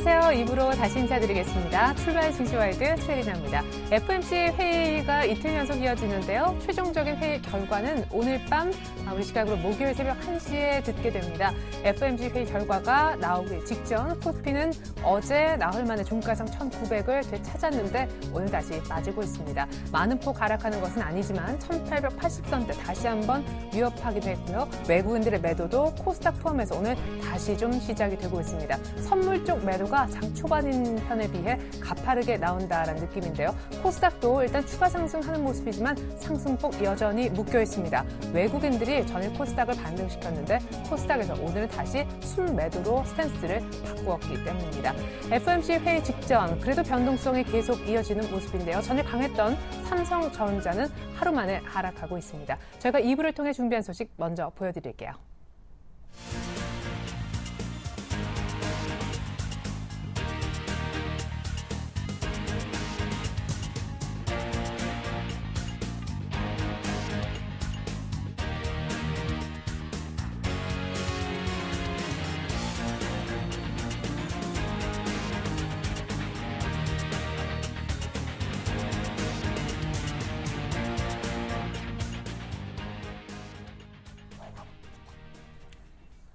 안녕하세요. 입으로 다시 인사드리겠습니다. 출발 증시와이드 최리나입니다. FOMC 회의가 이틀 연속 이어지는데요. 최종적인 회의 결과는 오늘 밤 우리 시각으로 목요일 새벽 1시에 듣게 됩니다. FOMC 회의 결과가 나오기 직전 코스피는 어제 나흘 만에 종가상 1,900을 되찾았는데 오늘 다시 빠지고 있습니다. 많은 폭 하락하는 것은 아니지만 1,880선대 다시 한번 위협하기도 했고요. 외국인들의 매도도 코스닥 포함해서 오늘 다시 좀 시작이 되고 있습니다. 선물 쪽 매도가 장 초반인 편에 비해 가파르게 나온다라는 느낌인데요. 코스닥도 일단 추가 상승하는 모습이지만 상승폭 여전히 묶여 있습니다. 외국인들이 전일 코스닥을 반등시켰는데 코스닥에서 오늘은 다시 순매도로 스탠스를 바꾸었기 때문입니다. FOMC 회의 직전 그래도 변동성이 계속 이어지는 모습인데요. 전일 강했던 삼성전자는 하루 만에 하락하고 있습니다. 저희가 2부를 통해 준비한 소식 먼저 보여드릴게요.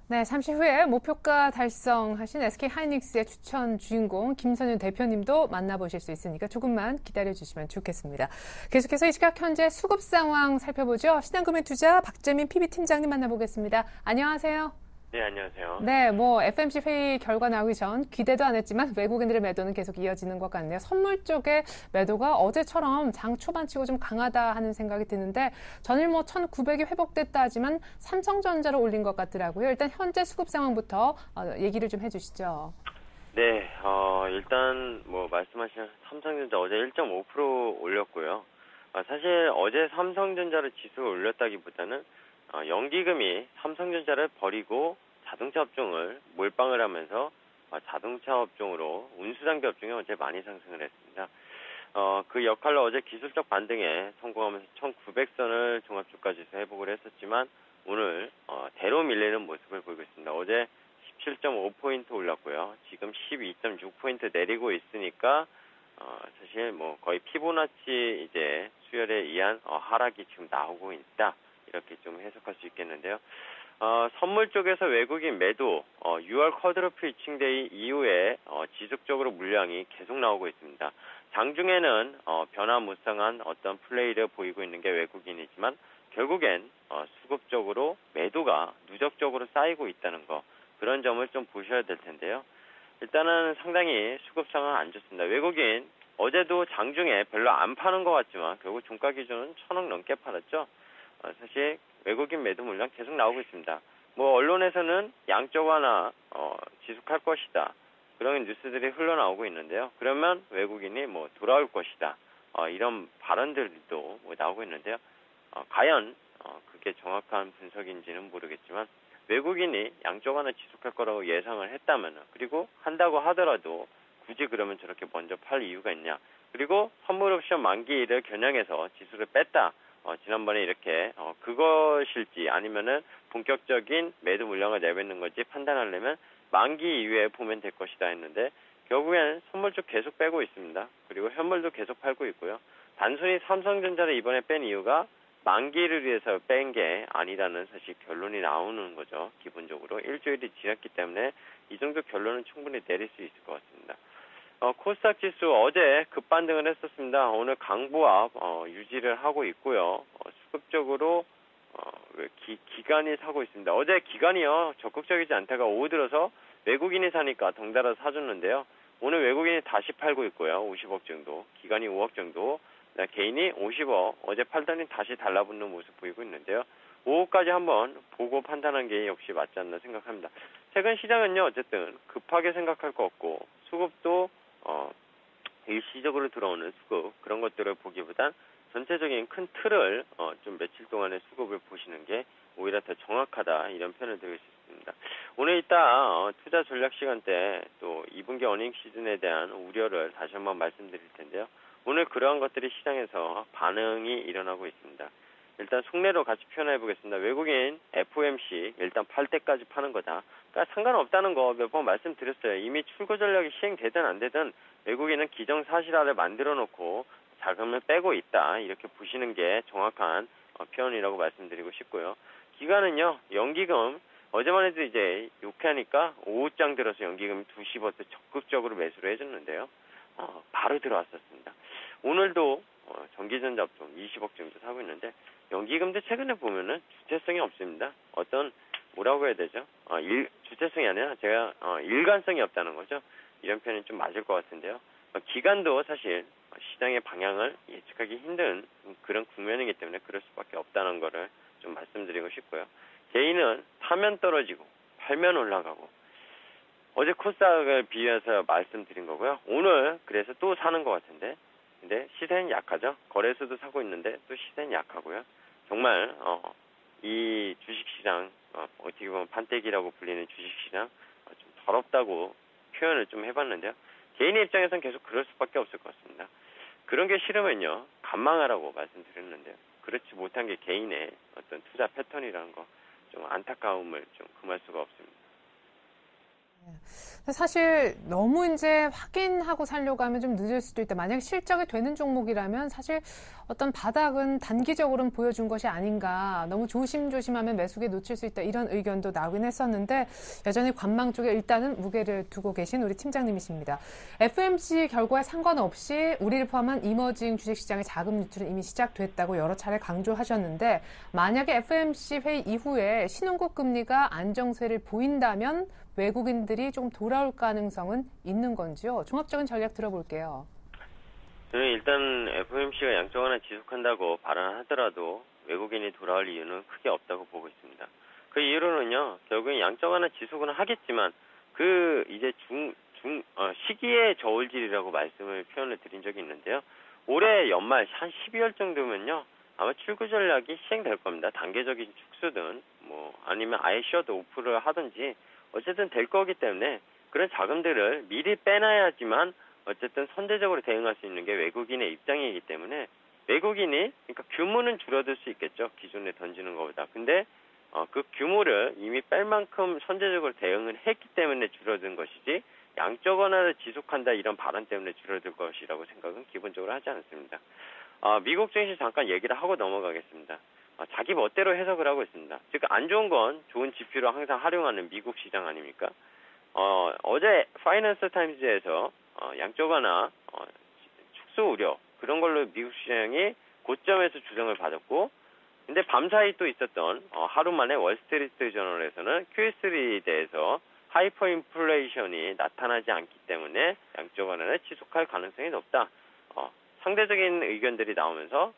네, 잠시 후에 목표가 달성하신 SK하이닉스의 추천 주인공 김선윤 대표님도 만나보실 수 있으니까 조금만 기다려주시면 좋겠습니다. 계속해서 이 시각 현재 수급 상황 살펴보죠. 신한금융투자 박재민 PB팀장님 만나보겠습니다. 안녕하세요. 네, 안녕하세요. 네, FOMC 회의 결과 나오기 전 기대도 안 했지만 외국인들의 매도는 계속 이어지는 것 같네요. 선물 쪽의 매도가 어제처럼 장 초반치고 좀 강하다 하는 생각이 드는데 전일 1,900이 회복됐다 하지만 삼성전자로 올린 것 같더라고요. 일단 현재 수급 상황부터 얘기를 좀 해주시죠. 네, 일단 말씀하신 삼성전자 어제 1.5% 올렸고요. 사실 어제 삼성전자를 지수를 올렸다기보다는 연기금이 삼성전자를 버리고 자동차 업종을 몰빵을 하면서 자동차 업종으로 운수단계 업종이 어제 많이 상승을 했습니다. 그 역할로 어제 기술적 반등에 성공하면서 1,900선을 종합주가지수 회복을 했었지만 오늘 대로 밀리는 모습을 보이고 있습니다. 어제 17.5포인트 올랐고요. 지금 12.6포인트 내리고 있으니까 사실 거의 피보나치 이제 수열에 의한 하락이 지금 나오고 있다. 이렇게 좀 해석할 수 있겠는데요. 선물 쪽에서 외국인 매도, 6월 쿼드러플 이칭데이 이후에 지속적으로 물량이 계속 나오고 있습니다. 장중에는 변화무쌍한 어떤 플레이를 보이고 있는 게 외국인이지만 결국엔 수급적으로 매도가 누적적으로 쌓이고 있다는 거, 그런 점을 좀 보셔야 될 텐데요. 일단은 상당히 수급 상황 안 좋습니다. 외국인 어제도 장중에 별로 안 파는 것 같지만 결국 종가 기준은 1,000억 넘게 팔았죠. 사실 외국인 매도 물량 계속 나오고 있습니다. 언론에서는 양적 완화 지속할 것이다. 그런 뉴스들이 흘러나오고 있는데요. 그러면 외국인이 돌아올 것이다. 이런 발언들도 나오고 있는데요. 과연 그게 정확한 분석인지는 모르겠지만 외국인이 양적 완화 지속할 거라고 예상을 했다면 그리고 한다고 하더라도 굳이 그러면 저렇게 먼저 팔 이유가 있냐. 그리고 선물 옵션 만기를 겨냥해서 지수를 뺐다. 지난번에 이렇게 그것일지 아니면은 본격적인 매도 물량을 내뱉는 건지 판단하려면 만기 이후에 보면 될 것이다 했는데 결국에는 선물 쪽 계속 빼고 있습니다. 그리고 현물도 계속 팔고 있고요. 단순히 삼성전자를 이번에 뺀 이유가 만기를 위해서 뺀 게 아니라는 사실 결론이 나오는 거죠. 기본적으로 일주일이 지났기 때문에 이 정도 결론은 충분히 내릴 수 있을 것 같습니다. 코스닥 지수 어제 급반등을 했었습니다. 오늘 강보합 유지를 하고 있고요. 수급적으로 기관이 사고 있습니다. 어제 기관이요 적극적이지 않다가 오후 들어서 외국인이 사니까 덩달아 사줬는데요. 오늘 외국인이 다시 팔고 있고요. 50억 정도, 기관이 5억 정도, 개인이 50억 어제 팔더니 다시 달라붙는 모습 보이고 있는데요. 오후까지 한번 보고 판단한 게 역시 맞지 않나 생각합니다. 최근 시장은요 어쨌든 급하게 생각할 거 없고 수급도 일시적으로 들어오는 수급 그런 것들을 보기보단 전체적인 큰 틀을 좀 며칠 동안의 수급을 보시는 게 오히려 더 정확하다 이런 표현을 드릴 수 있습니다. 오늘 이따 투자 전략 시간 때 또 2분기 어닝 시즌에 대한 우려를 다시 한번 말씀드릴 텐데요. 오늘 그러한 것들이 시장에서 반응이 일어나고 있습니다. 일단 속내로 같이 표현해 보겠습니다. 외국인 FOMC 일단 팔 때까지 파는 거다. 그러니까 상관없다는 거 몇 번 말씀드렸어요. 이미 출구 전략이 시행되든 안 되든 외국인은 기정사실화를 만들어 놓고 자금을 빼고 있다. 이렇게 보시는 게 정확한 표현이라고 말씀드리고 싶고요. 기간은요, 연기금, 어제만 해도 이제 욕하니까 오후장 들어서 연기금 2시부터 적극적으로 매수를 해줬는데요. 바로 들어왔었습니다. 오늘도 전기전자 업종 20억 정도 사고 있는데, 연기금도 최근에 보면은 주체성이 없습니다. 어떤, 뭐라고 해야 되죠? 주체성이 아니라 제가, 일관성이 없다는 거죠. 이런 표현이 좀 맞을 것 같은데요. 기간도 사실 시장의 방향을 예측하기 힘든 그런 국면이기 때문에 그럴 수밖에 없다는 거를 좀 말씀드리고 싶고요. 개인은 사면 떨어지고 팔면 올라가고 어제 코스닥을 비교해서 말씀드린 거고요. 오늘 그래서 또 사는 것 같은데 근데 시세는 약하죠. 거래소도 사고 있는데 또 시세는 약하고요. 정말 이 주식시장 어떻게 보면 판때기라고 불리는 주식시장 좀 더럽다고 표현을 좀 해봤는데요. 개인의 입장에서는 계속 그럴 수밖에 없을 것 같습니다. 그런 게 싫으면요, 간망하라고 말씀드렸는데요. 그렇지 못한 게 개인의 어떤 투자 패턴이라는 거 좀 안타까움을 좀 금할 수가 없습니다. 사실 너무 이제 확인하고 살려고 하면 좀 늦을 수도 있다. 만약 실적이 되는 종목이라면 사실 어떤 바닥은 단기적으로는 보여준 것이 아닌가. 너무 조심조심하면 매수에 놓칠 수 있다. 이런 의견도 나오긴 했었는데 여전히 관망 쪽에 일단은 무게를 두고 계신 우리 팀장님이십니다. FOMC 결과에 상관없이 우리를 포함한 이머징 주식시장의 자금 유출은 이미 시작됐다고 여러 차례 강조하셨는데 만약에 FOMC 회의 이후에 신흥국 금리가 안정세를 보인다면 외국인들이 조금 돌아올 가능성은 있는 건지요? 종합적인 전략 들어볼게요. 저는 일단 FOMC가 양적 완화 지속한다고 발언하더라도 외국인이 돌아올 이유는 크게 없다고 보고 있습니다. 그 이유로는요, 결국엔 양적 완화 지속은 하겠지만 이제 시기의 저울질이라고 말씀을 표현을 드린 적이 있는데요. 올해 연말 한 12월 정도면요, 아마 출구 전략이 시행될 겁니다. 단계적인 축소든 아니면 아예 쉬어도 오프를 하든지 어쨌든 될 거기 때문에 그런 자금들을 미리 빼놔야지만 어쨌든 선제적으로 대응할 수 있는 게 외국인의 입장이기 때문에 외국인이 그러니까 규모는 줄어들 수 있겠죠. 기존에 던지는 것보다. 근데 그 규모를 이미 뺄 만큼 선제적으로 대응을 했기 때문에 줄어든 것이지 양적 완화를 지속한다 이런 발언 때문에 줄어들 것이라고 생각은 기본적으로 하지 않습니다. 미국 증시 잠깐 얘기를 하고 넘어가겠습니다. 자기 멋대로 해석을 하고 있습니다. 즉 안 좋은 건 좋은 지표로 항상 활용하는 미국 시장 아닙니까? 어제 파이낸스 타임즈에서 양적 완화 축소 우려 그런 걸로 미국 시장이 고점에서 주장을 받았고, 근데 밤사이 또 있었던 하루 만에 월스트리트 저널에서는 QE3에 대해서 하이퍼 인플레이션이 나타나지 않기 때문에 양적 완화를 지속할 가능성이 높다. 상대적인 의견들이 나오면서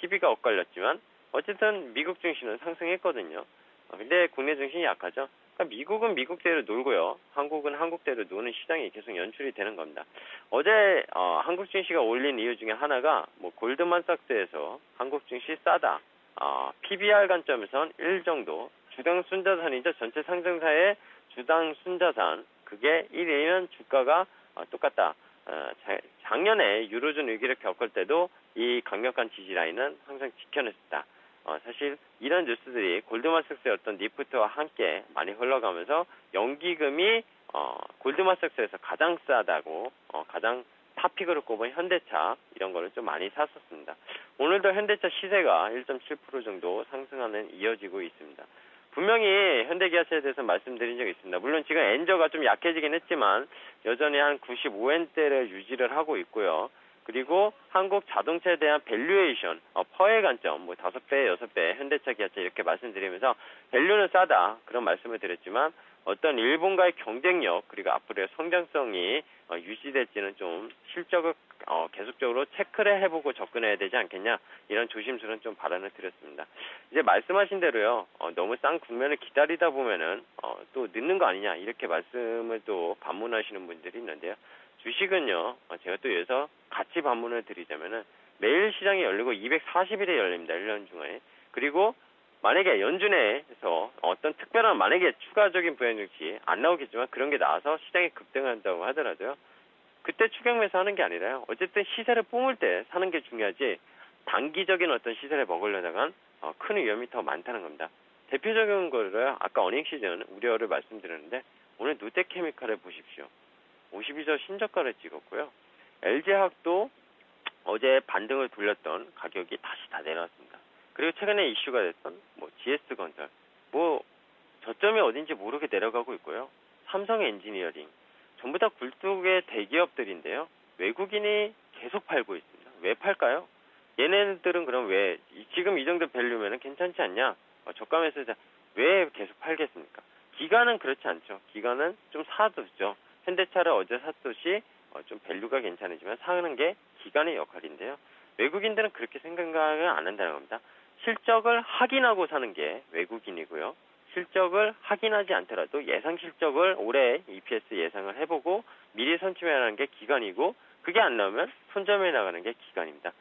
희비가 엇갈렸지만 어쨌든 미국 증시는 상승했거든요. 근데 국내 증시는 약하죠. 그러니까 미국은 미국대로 놀고요. 한국은 한국대로 노는 시장이 계속 연출이 되는 겁니다. 어제 한국 증시가 올린 이유 중에 하나가 골드만삭스에서 한국 증시 싸다. PBR 관점에선 1 정도. 주당 순자산이죠. 전체 상승사의 주당 순자산. 그게 1이면 주가가 똑같다. 작년에 유로존 위기를 겪을 때도 이 강력한 지지 라인은 항상 지켜냈다. 사실 이런 뉴스들이 골드만삭스의 어떤 니프트와 함께 많이 흘러가면서 연기금이 골드만삭스에서 가장 싸다고 가장 탑픽으로 꼽은 현대차 이런 거를 좀 많이 샀었습니다. 오늘도 현대차 시세가 1.7% 정도 상승하는 이어지고 있습니다. 분명히 현대기아차에 대해서 말씀드린 적이 있습니다. 물론 지금 엔저가 좀 약해지긴 했지만 여전히 한 95엔대를 유지를 하고 있고요. 그리고 한국 자동차에 대한 밸류에이션, 퍼의 관점, 5배, 6배, 현대차, 기아차 이렇게 말씀드리면서 밸류는 싸다 그런 말씀을 드렸지만 어떤 일본과의 경쟁력 그리고 앞으로의 성장성이 유지될지는 좀 실적을 계속적으로 체크를 해보고 접근해야 되지 않겠냐 이런 조심스러운 좀 발언을 드렸습니다. 이제 말씀하신 대로요 너무 싼 국면을 기다리다 보면은 또 늦는 거 아니냐 이렇게 말씀을 또 반문하시는 분들이 있는데요. 주식은요 제가 또 여기서 같이 반문을 드리자면은 매일 시장이 열리고 240일에 열립니다. 1년 중에. 그리고 만약에 연준에서 어떤 특별한 만약에 추가적인 부양정책 안 나오겠지만 그런 게 나와서 시장이 급등한다고 하더라도요. 그때 추격 매수하는 게 아니라요. 어쨌든 시세를 뿜을 때 사는 게 중요하지 단기적인 어떤 시세를 먹으려다간 큰 위험이 더 많다는 겁니다. 대표적인 거를 아까 어닝 시즌 우려를 말씀드렸는데 오늘 롯데케미칼을 보십시오. 52저 신저가를 찍었고요. LG화학도 어제 반등을 돌렸던 가격이 다시 다 내려왔습니다. 그리고 최근에 이슈가 됐던 GS건설 저점이 어딘지 모르게 내려가고 있고요. 삼성엔지니어링 전부 다 굴뚝의 대기업들인데요. 외국인이 계속 팔고 있습니다. 왜 팔까요? 얘네들은 그럼 왜 지금 이 정도 밸류면 괜찮지 않냐? 저가에서 왜 계속 팔겠습니까? 기관은 그렇지 않죠. 기관은 좀 사두죠. 현대차를 어제 샀듯이 좀 밸류가 괜찮으지만 사는 게 기관의 역할인데요. 외국인들은 그렇게 생각을 안 한다는 겁니다. 실적을 확인하고 사는 게 외국인이고요. 실적을 확인하지 않더라도 예상 실적을 올해 EPS 예상을 해보고 미리 선점해라는 게 기관이고 그게 안 나오면 손절해 나가는 게 기관입니다.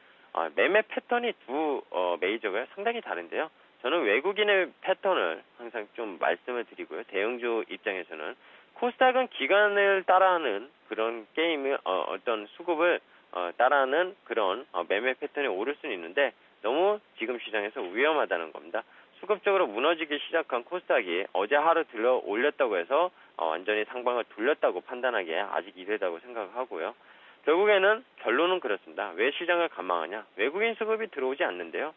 매매 패턴이 두 메이저가 상당히 다른데요. 저는 외국인의 패턴을 항상 좀 말씀을 드리고요. 대형주 입장에서는 코스닥은 기관을 따라하는 그런 게임을 어떤 수급을 따라하는 그런 매매 패턴이 오를 수는 있는데 너무 지금 시장에서 위험하다는 겁니다. 수급적으로 무너지기 시작한 코스닥이 어제 하루 들러 올렸다고 해서 완전히 상방을 돌렸다고 판단하기에 아직 이르다고 생각하고요. 결국에는 결론은 그렇습니다. 왜 시장을 관망하냐? 외국인 수급이 들어오지 않는데요.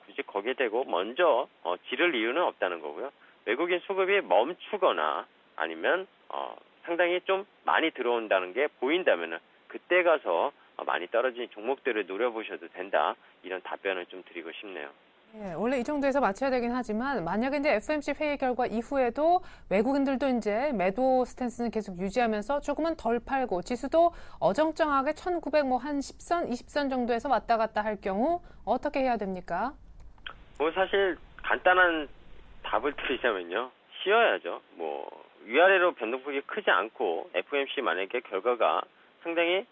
굳이 거기에 대고 먼저 지를 이유는 없다는 거고요. 외국인 수급이 멈추거나 아니면 상당히 좀 많이 들어온다는 게 보인다면은 그때 가서 많이 떨어진 종목들을 노려보셔도 된다. 이런 답변을 좀 드리고 싶네요. 네, 원래 이 정도에서 맞춰야 되긴 하지만 만약에 이제 FOMC 회의 결과 이후에도 외국인들도 이제 매도 스탠스는 계속 유지하면서 조금은 덜 팔고 지수도 어정쩡하게 1900 한 10선, 20선 정도에서 왔다 갔다 할 경우 어떻게 해야 됩니까? 사실 간단한 답을 드리자면요. 쉬어야죠. 위아래로 변동폭이 크지 않고 FOMC 만약에 결과가 상당히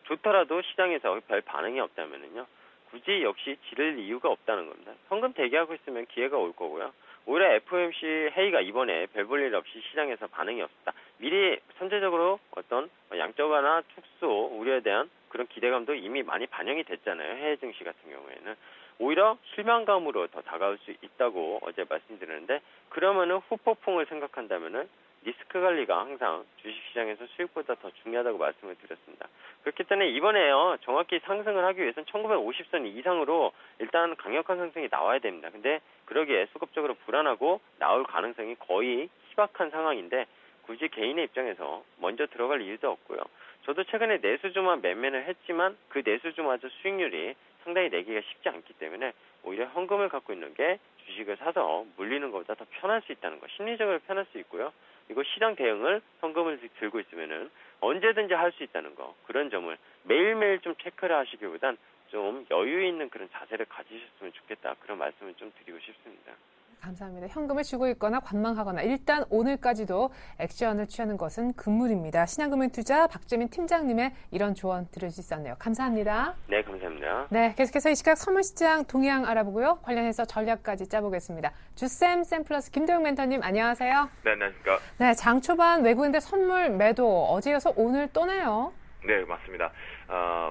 좋더라도 시장에서 별 반응이 없다면은요. 굳이 역시 지를 이유가 없다는 겁니다. 현금 대기하고 있으면 기회가 올 거고요. 오히려 FOMC 회의가 이번에 별 볼 일 없이 시장에서 반응이 없다. 미리 선제적으로 어떤 양적완화 축소 우려에 대한 그런 기대감도 이미 많이 반영이 됐잖아요. 해외 증시 같은 경우에는. 오히려 실망감으로 더 다가올 수 있다고 어제 말씀드렸는데 그러면은 후폭풍을 생각한다면은 리스크 관리가 항상 주식시장에서 수익보다 더 중요하다고 말씀을 드렸습니다. 그렇기 때문에 이번에요. 정확히 상승을 하기 위해서는 1950선 이상으로 일단 강력한 상승이 나와야 됩니다. 근데 그러기에 수급적으로 불안하고 나올 가능성이 거의 희박한 상황인데 굳이 개인의 입장에서 먼저 들어갈 이유도 없고요. 저도 최근에 내수주만 매매를 했지만 그 내수주마저 수익률이 상당히 내기가 쉽지 않기 때문에 오히려 현금을 갖고 있는 게 주식을 사서 물리는 것보다 더 편할 수 있다는 거. 심리적으로 편할 수 있고요. 이거 시장 대응을 현금을 들고 있으면은 언제든지 할 수 있다는 거. 그런 점을 매일매일 좀 체크를 하시기보단 좀 여유 있는 그런 자세를 가지셨으면 좋겠다. 그런 말씀을 좀 드리고 싶습니다. 감사합니다. 현금을 쥐고 있거나 관망하거나 일단 오늘까지도 액션을 취하는 것은 금물입니다. 신한금융투자 박재민 팀장님의 이런 조언 들을 수 있었네요. 감사합니다. 네, 감사합니다. 네, 계속해서 이 시각 선물시장 동향 알아보고요. 관련해서 전략까지 짜보겠습니다. 주쌤 샘플러스 김도영 멘토님 안녕하세요. 네, 안녕하십니까. 네, 장 초반 외국인들 선물 매도 어제 이어서 오늘 또네요. 네, 맞습니다.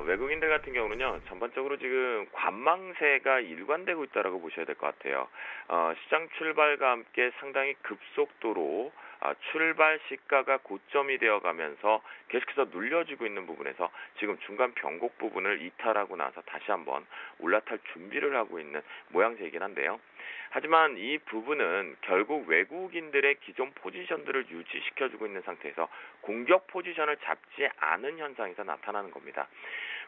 외국인들 같은 경우는요, 전반적으로 지금 관망세가 일관되고 있다라고 보셔야 될 것 같아요. 시장 출발과 함께 상당히 급속도로 출발 시가가 고점이 되어가면서 계속해서 눌려지고 있는 부분에서 지금 중간 변곡 부분을 이탈하고 나서 다시 한번 올라탈 준비를 하고 있는 모양새이긴 한데요. 하지만 이 부분은 결국 외국인들의 기존 포지션들을 유지시켜주고 있는 상태에서 공격 포지션을 잡지 않은 현상에서 나타나는 겁니다.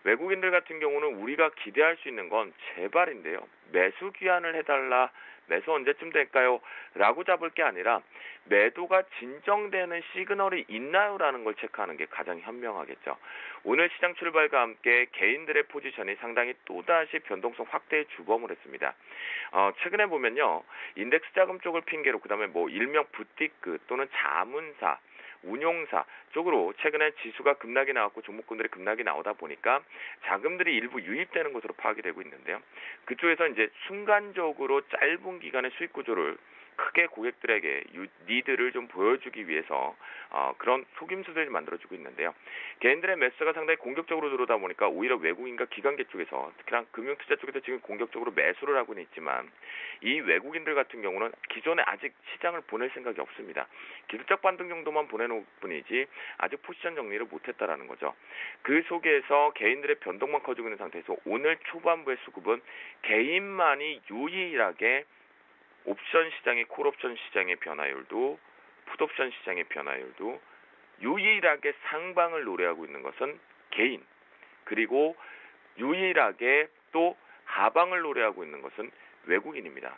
외국인들 같은 경우는 우리가 기대할 수 있는 건 제발인데요. 매수 귀환을 해달라. 매수 언제쯤 될까요? 라고 잡을 게 아니라 매도가 진정되는 시그널이 있나요? 라는 걸 체크하는 게 가장 현명하겠죠. 오늘 시장 출발과 함께 개인들의 포지션이 상당히 또다시 변동성 확대의 주범을 했습니다. 최근에 보면요. 인덱스 자금 쪽을 핑계로 그다음에 일명 부티크 또는 자문사 운용사 쪽으로 최근에 지수가 급락이 나왔고 종목군들이 급락이 나오다 보니까 자금들이 일부 유입되는 것으로 파악이 되고 있는데요. 그쪽에서 이제 순간적으로 짧은 기간의 수익 구조를 크게 고객들에게 니드를 좀 보여주기 위해서 그런 속임수들을 만들어주고 있는데요. 개인들의 매수가 상당히 공격적으로 들어오다 보니까 오히려 외국인과 기관계 쪽에서 특히나 금융투자 쪽에서 지금 공격적으로 매수를 하고는 있지만 이 외국인들 같은 경우는 기존에 아직 시장을 보낼 생각이 없습니다. 기술적 반등 정도만 보내놓을 뿐이지 아직 포지션 정리를 못했다라는 거죠. 그 속에서 개인들의 변동만 커지고 있는 상태에서 오늘 초반부의 수급은 개인만이 유일하게 옵션 시장의 콜옵션 시장의 변화율도 풋옵션 시장의 변화율도 유일하게 상방을 노래하고 있는 것은 개인, 그리고 유일하게 또 하방을 노래하고 있는 것은 외국인입니다.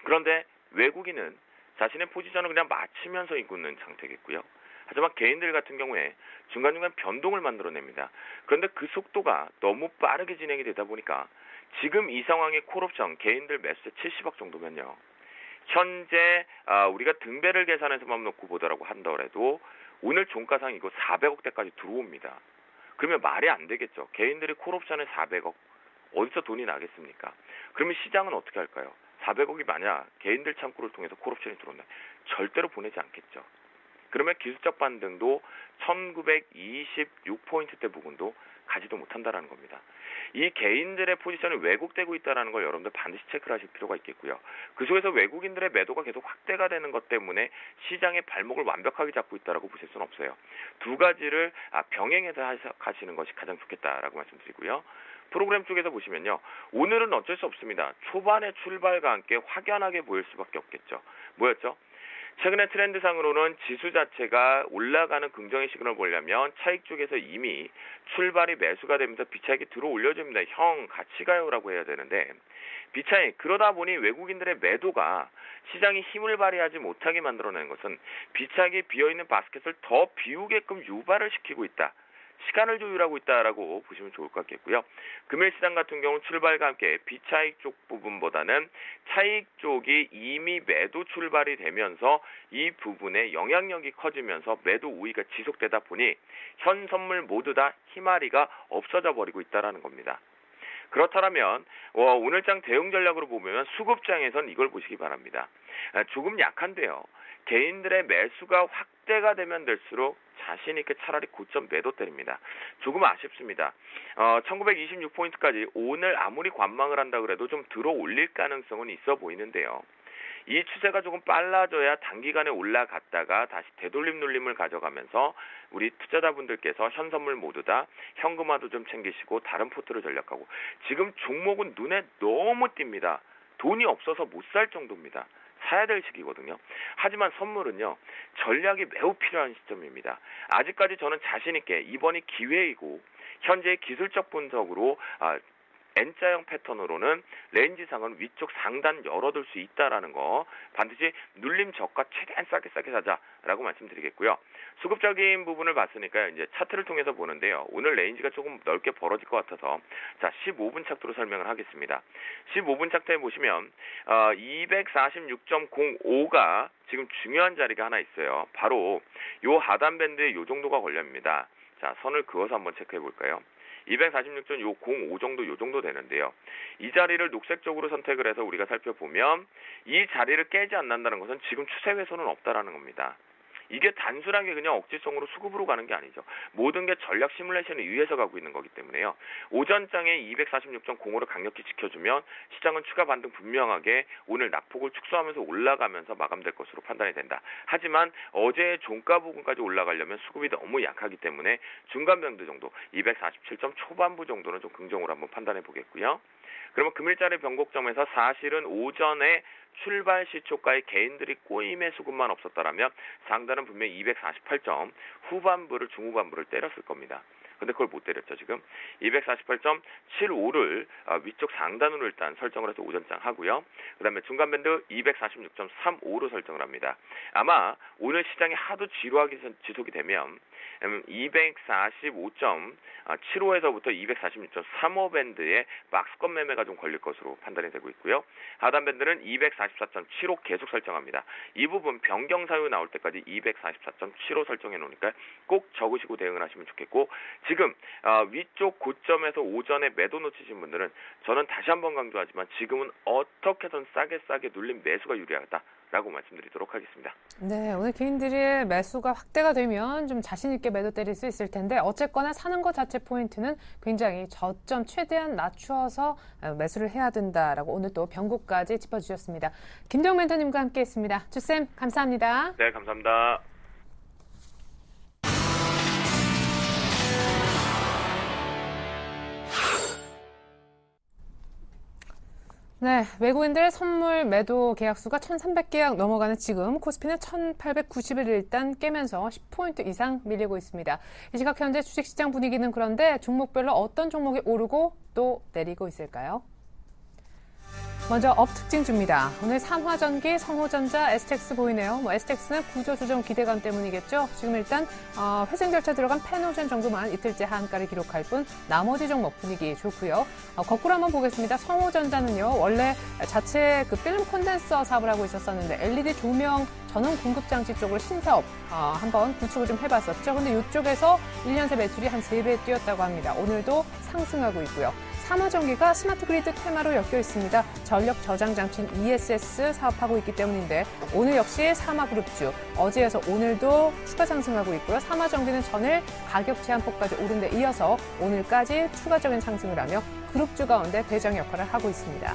그런데 외국인은 자신의 포지션을 그냥 맞추면서 있는 상태겠고요. 하지만 개인들 같은 경우에 중간중간 변동을 만들어냅니다. 그런데 그 속도가 너무 빠르게 진행이 되다 보니까 지금 이 상황의 콜옵션 개인들 매수세 70억 정도면요. 현재 우리가 등배를 계산해서만 놓고 보더라고 한더라도 오늘 종가상 이거 400억대까지 들어옵니다. 그러면 말이 안 되겠죠. 개인들이 콜옵션에 400억 어디서 돈이 나겠습니까? 그러면 시장은 어떻게 할까요? 400억이 만약 개인들 창구를 통해서 콜옵션이 들어온다. 절대로 보내지 않겠죠. 그러면 기술적 반등도 1926포인트대 부분도 가지도 못한다라는 겁니다. 이 개인들의 포지션이 왜곡되고 있다는 걸 여러분들 반드시 체크를 하실 필요가 있겠고요. 그 속에서 외국인들의 매도가 계속 확대가 되는 것 때문에 시장의 발목을 완벽하게 잡고 있다라고 보실 수는 없어요. 두 가지를 병행해서 가시는 것이 가장 좋겠다라고 말씀드리고요. 프로그램 쪽에서 보시면요. 오늘은 어쩔 수 없습니다. 초반의 출발과 함께 확연하게 보일 수밖에 없겠죠. 뭐였죠? 최근의 트렌드상으로는 지수 자체가 올라가는 긍정의 시그널을 보려면 차익 쪽에서 이미 출발이 매수가 되면서 비차익이 들어올려줍니다. 형 같이 가요라고 해야 되는데 비차익 그러다 보니 외국인들의 매도가 시장이 힘을 발휘하지 못하게 만들어내는 것은 비차익이 비어있는 바스켓을 더 비우게끔 유발을 시키고 있다. 시간을 조율하고 있다라고 보시면 좋을 것 같겠고요. 금일 시장 같은 경우는 출발과 함께 비차익 쪽 부분보다는 차익 쪽이 이미 매도 출발이 되면서 이 부분에 영향력이 커지면서 매도 우위가 지속되다 보니 현 선물 모두 다 희마리가 없어져 버리고 있다라는 겁니다. 그렇다면 오늘장 대응 전략으로 보면 수급장에선 이걸 보시기 바랍니다. 조금 약한데요. 개인들의 매수가 확대가 되면 될수록 자신 있게 차라리 고점 매도 때립니다. 조금 아쉽습니다. 1926포인트까지 오늘 아무리 관망을 한다 그래도 좀 들어 올릴 가능성은 있어 보이는데요. 이 추세가 조금 빨라져야 단기간에 올라갔다가 다시 되돌림 눌림을 가져가면서 우리 투자자분들께서 현 선물 모두 다 현금화도 좀 챙기시고 다른 포트를 전략하고 지금 종목은 눈에 너무 띕니다. 돈이 없어서 못 살 정도입니다. 사야 될 시기거든요. 하지만 선물은요. 전략이 매우 필요한 시점입니다. 아직까지 저는 자신 있게 이번이 기회이고 현재의 기술적 분석으로 N자형 패턴으로는 레인지상은 위쪽 상단 열어둘 수 있다라는 거 반드시 눌림 저가 최대한 싸게 사자라고 말씀드리겠고요. 수급적인 부분을 봤으니까 이제 차트를 통해서 보는데요. 오늘 레인지가 조금 넓게 벌어질 것 같아서 자 15분 차트로 설명을 하겠습니다. 15분 차트에 보시면 246.05가 지금 중요한 자리가 하나 있어요. 바로 요 하단 밴드에 요 정도가 걸립니다. 자 선을 그어서 한번 체크해 볼까요? 246.05 정도 요 정도 되는데요. 이 자리를 녹색적으로 선택을 해서 우리가 살펴보면 이 자리를 깨지 않는다는 것은 지금 추세 훼손은 없다라는 겁니다. 이게 단순하게 그냥 억지성으로 수급으로 가는 게 아니죠. 모든 게 전략 시뮬레이션에 의해서 가고 있는 거기 때문에요. 오전장에 246.05를 강력히 지켜주면 시장은 추가 반등 분명하게 오늘 낙폭을 축소하면서 올라가면서 마감될 것으로 판단이 된다. 하지만 어제의 종가 부분까지 올라가려면 수급이 너무 약하기 때문에 중간 밴드 정도 247점 초반부 정도는 좀 긍정으로 한번 판단해 보겠고요. 그러면 금일자리 변곡점에서 사실은 오전에 출발 시초가의 개인들이 꼬임의 수급만 없었다라면 상단은 분명히 248점 후반부를 중후반부를 때렸을 겁니다. 근데 그걸 못 때렸죠. 지금 248.75를 위쪽 상단으로 일단 설정을 해서 오전장 하고요. 그 다음에 중간 밴드 246.35로 설정을 합니다. 아마 오늘 시장이 하도 지루하게 지속이 되면 245.75에서부터 246.35 밴드의 박스권 매매가 좀 걸릴 것으로 판단이 되고 있고요. 하단 밴드는 244.75 계속 설정합니다. 이 부분 변경 사유 나올 때까지 244.75 설정해 놓으니까 꼭 적으시고 대응을 하시면 좋겠고 지금 지금 위쪽 고점에서 오전에 매도 놓치신 분들은 저는 다시 한번 강조하지만 지금은 어떻게든 싸게 눌린 매수가 유리하다라고 말씀드리도록 하겠습니다. 네, 오늘 개인들의 매수가 확대가 되면 좀 자신 있게 매도 때릴 수 있을 텐데 어쨌거나 사는 것 자체 포인트는 굉장히 저점 최대한 낮추어서 매수를 해야 된다라고 오늘 또 변곡까지 짚어주셨습니다. 김대웅 멘토님과 함께했습니다. 주쌤 감사합니다. 네, 감사합니다. 네, 외국인들 선물 매도 계약수가 1,300계약 넘어가는 지금 코스피는 1,890을 일단 깨면서 10포인트 이상 밀리고 있습니다. 이 시각 현재 주식시장 분위기는 그런데 종목별로 어떤 종목이 오르고 또 내리고 있을까요? 먼저 업 특징주입니다. 오늘 삼화전기, 성호전자, STX 보이네요. STX는 구조조정 기대감 때문이겠죠. 지금 일단 회생 절차 들어간 페노젠 정도만 이틀째 하한가를 기록할 뿐 나머지 종목 분위기 좋고요. 거꾸로 한번 보겠습니다. 성호전자는요. 원래 자체 그 필름 콘덴서 사업을 하고 있었었는데 LED 조명 전원 공급 장치 쪽으로 신사업 한번 구축을 좀 해봤었죠. 근데 이쪽에서 1년 새 매출이 한 3배 뛰었다고 합니다. 오늘도 상승하고 있고요. 삼화전기가 스마트 그리드 테마로 엮여 있습니다. 전력 저장 장치인 ESS 사업하고 있기 때문인데 오늘 역시 삼화그룹주 어제에서 오늘도 추가 상승하고 있고요. 삼화전기는 전일 가격 제한폭까지 오른 데 이어서 오늘까지 추가적인 상승을 하며 그룹주 가운데 대장 역할을 하고 있습니다.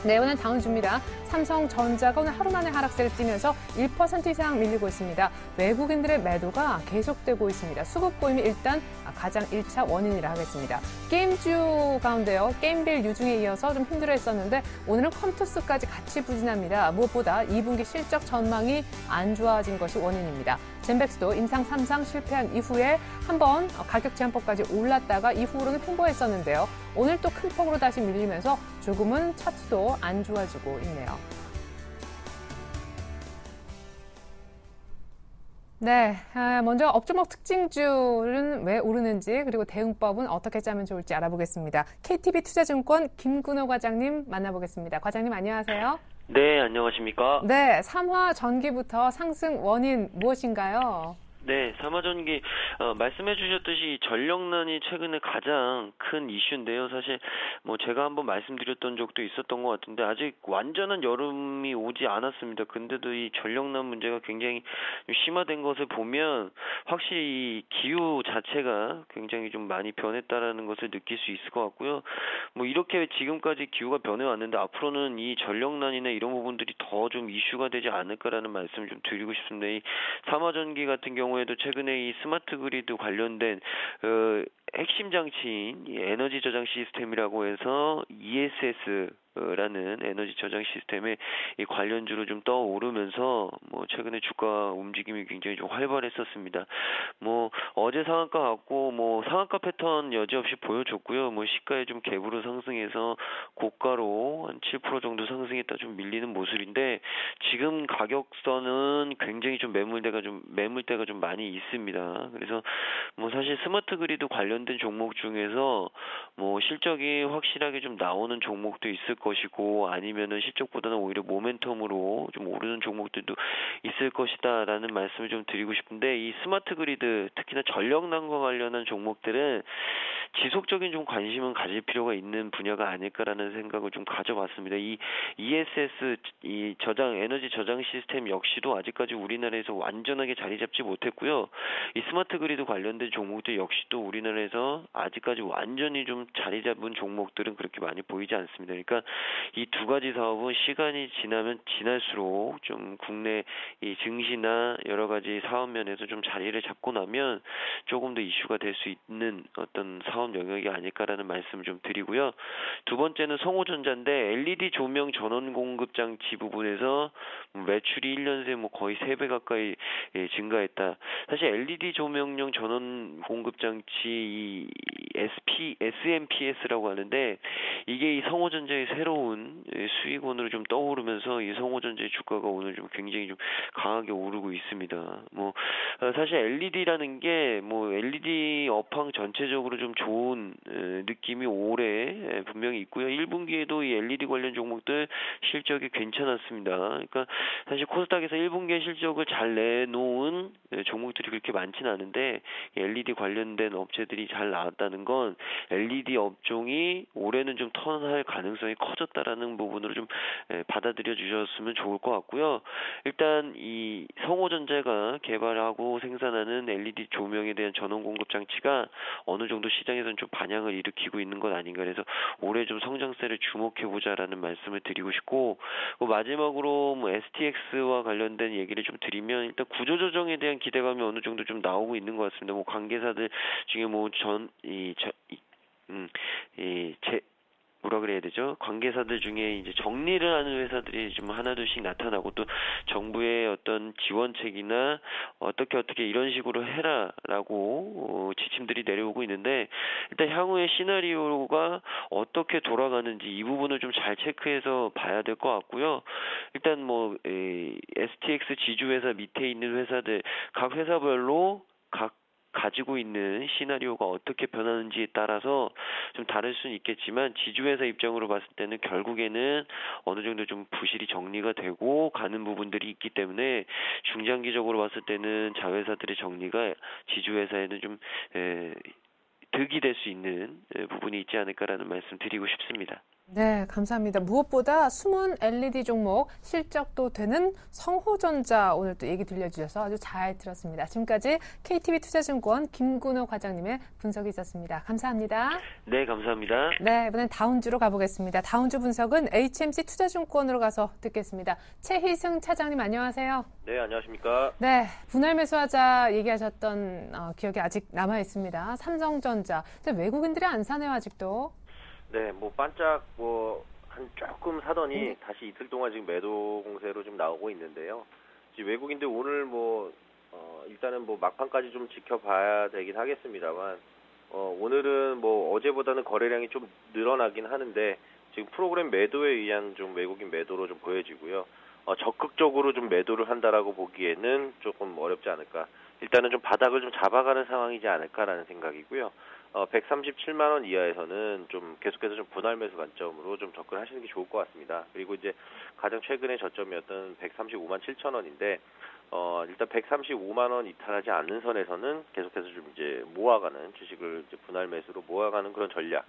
네, 오늘 다운주입니다. 삼성전자가 오늘 하루 만에 하락세를 띠면서 1% 이상 밀리고 있습니다. 외국인들의 매도가 계속되고 있습니다. 수급 고임이 일단 가장 1차 원인이라 하겠습니다. 게임주 가운데요. 게임빌 유중에 이어서 좀 힘들어했었는데 오늘은 컴투스까지 같이 부진합니다. 무엇보다 2분기 실적 전망이 안 좋아진 것이 원인입니다. 젠백스도 임상 3상 실패한 이후에 한번 가격 제한폭까지 올랐다가 이후로는 횡보했었는데요. 오늘 또 큰 폭으로 다시 밀리면서 조금은 차트도 안 좋아지고 있네요. 네, 먼저 업종목 특징주는 왜 오르는지 그리고 대응법은 어떻게 짜면 좋을지 알아보겠습니다. KTB 투자증권 김근호 과장님 만나보겠습니다. 과장님 안녕하세요. 네, 안녕하십니까? 네, 삼화전기부터 상승 원인 무엇인가요? 네, 삼화전기 말씀해 주셨듯이 전력난이 최근에 가장 큰 이슈인데요. 사실 뭐 제가 한번 말씀드렸던 적도 있었던 것 같은데 아직 완전한 여름이 오지 않았습니다. 근데도 이 전력난 문제가 굉장히 심화된 것을 보면 확실히 이 기후 자체가 굉장히 좀 많이 변했다라는 것을 느낄 수 있을 것 같고요. 뭐 이렇게 지금까지 기후가 변해왔는데 앞으로는 이 전력난이나 이런 부분들이 더 좀 이슈가 되지 않을까라는 말씀을 좀 드리고 싶습니다. 이 삼화전기 같은 경우에도 최근에 이 스마트 그리드 관련된 핵심 장치인 이 에너지 저장 시스템이라고 해서 ESS라는 에너지 저장 시스템의 이 관련주로 좀 떠오르면서 뭐 최근에 주가 움직임이 굉장히 좀 활발했었습니다. 뭐 어제 상한가 같고 뭐 상한가 패턴 여지없이 보여줬고요. 뭐 시가에 좀 갭으로 상승해서 고가로 한 7% 정도 상승했다 좀 밀리는 모습인데 지금 가격선은 굉장히 좀 매물대가 좀 많이 있습니다. 그래서 뭐 사실 스마트 그리드 관련된 종목 중에서 뭐 실적이 확실하게 좀 나오는 종목도 있을 것이고 아니면은 실적보다는 오히려 모멘텀으로 좀 오르는 종목들도 있을 것이다라는 말씀을 좀 드리고 싶은데 이 스마트 그리드 특히나 전력난과 관련한 종목들은 지속적인 좀 관심은 가질 필요가 있는 분야가 아닐까라는 생각을 좀 가져봤습니다. 이 ESS 이 에너지 저장 시스템 역시도 아직까지 우리나라에서 완전하게 자리 잡지 못했고요. 이 스마트 그리드 관련된 종목들 역시도 우리나라에서 아직까지 완전히 좀 자리 잡은 종목들은 그렇게 많이 보이지 않습니다. 그러니까 이 두 가지 사업은 시간이 지나면 지날수록 좀 국내 이 증시나 여러 가지 사업 면에서 좀 자리를 잡고 나면 조금 더 이슈가 될 수 있는 어떤 사업 영역이 아닐까라는 말씀을 좀 드리고요. 두 번째는 성호전자인데 LED 조명 전원 공급 장치 부분에서 매출이 1년 새 뭐 거의 3배 가까이 증가했다. 사실 LED 조명용 전원 공급 장치 이 SMPS라고 하는데 이게 이 성호전자의 새로운 수익원으로 좀 떠오르면서 이 성호전자의 주가가 오늘 좀 굉장히 좀 강하게 오르고 있습니다. 뭐 사실 LED라는 게 뭐 LED 업황 전체적으로 좀 좋은 느낌이 올해 분명히 있고요. 1분기에도 이 LED 관련 종목들 실적이 괜찮았습니다. 그러니까 사실 코스닥에서 1분기에 실적을 잘 내놓은 종목들이 그렇게 많지는 않은데 LED 관련된 업체들이 잘 나왔다는 건 LED 업종이 올해는 좀 턴할 가능성이 커졌다라는 부분으로 좀 받아들여 주셨으면 좋을 것 같고요. 일단 이 성호전자가 개발하고 생산하는 LED 조명에 대한 전원 공급 장치가 어느 정도 시장에서는 좀 반향을 일으키고 있는 것 아닌가, 그래서 올해 좀 성장세를 주목해 보자라는 말씀을 드리고 싶고, 마지막으로 뭐 STX와 관련된 얘기를 좀 드리면 일단 구조조정에 대한 기대감이 어느 정도 좀 나오고 있는 것 같습니다. 뭐 관계사들 중에 뭐라 그래야 되죠? 관계사들 중에 이제 정리를 하는 회사들이 좀 하나둘씩 나타나고, 또 정부의 어떤 지원책이나 어떻게 이런 식으로 해라라고 지침들이 내려오고 있는데, 일단 향후의 시나리오가 어떻게 돌아가는지 이 부분을 좀 잘 체크해서 봐야 될 것 같고요. 일단 뭐 STX 지주회사 밑에 있는 회사들 각 회사별로 가지고 있는 시나리오가 어떻게 변하는지에 따라서 좀 다를 수는 있겠지만, 지주회사 입장으로 봤을 때는 결국에는 어느 정도 좀 부실이 정리가 되고 가는 부분들이 있기 때문에 중장기적으로 봤을 때는 자회사들의 정리가 지주회사에는 좀 득이 될 수 있는 부분이 있지 않을까라는 말씀 드리고 싶습니다. 네, 감사합니다. 무엇보다 숨은 LED 종목 실적도 되는 성호전자 오늘 또 얘기 들려주셔서 아주 잘 들었습니다. 지금까지 KTB 투자증권 김근호 과장님의 분석이 있었습니다. 감사합니다. 네, 감사합니다. 네, 이번엔 다운주로 가보겠습니다. 다운주 분석은 HMC 투자증권으로 가서 듣겠습니다. 최희승 차장님 안녕하세요. 네, 안녕하십니까. 네, 분할 매수하자 얘기하셨던 기억이 아직 남아있습니다. 삼성전자. 근데 외국인들이 안 사네요, 아직도. 네, 반짝 한 조금 사더니 다시 이틀 동안 지금 매도 공세로 좀 나오고 있는데요. 지금 외국인들 오늘 일단은 막판까지 좀 지켜봐야 되긴 하겠습니다만, 오늘은 어제보다는 거래량이 좀 늘어나긴 하는데, 지금 프로그램 매도에 의한 좀 외국인 매도로 좀 보여지고요. 적극적으로 좀 매도를 한다라고 보기에는 조금 어렵지 않을까. 일단은 좀 바닥을 좀 잡아가는 상황이지 않을까라는 생각이고요. 137만 원 이하에서는 좀 계속해서 좀 분할 매수 관점으로 좀 접근하시는 게 좋을 것 같습니다. 그리고 이제 가장 최근의 저점이었던 135만 7천 원인데, 일단 135만 원 이탈하지 않는 선에서는 계속해서 좀 이제 모아가는 주식을 이제 분할 매수로 모아가는 그런 전략,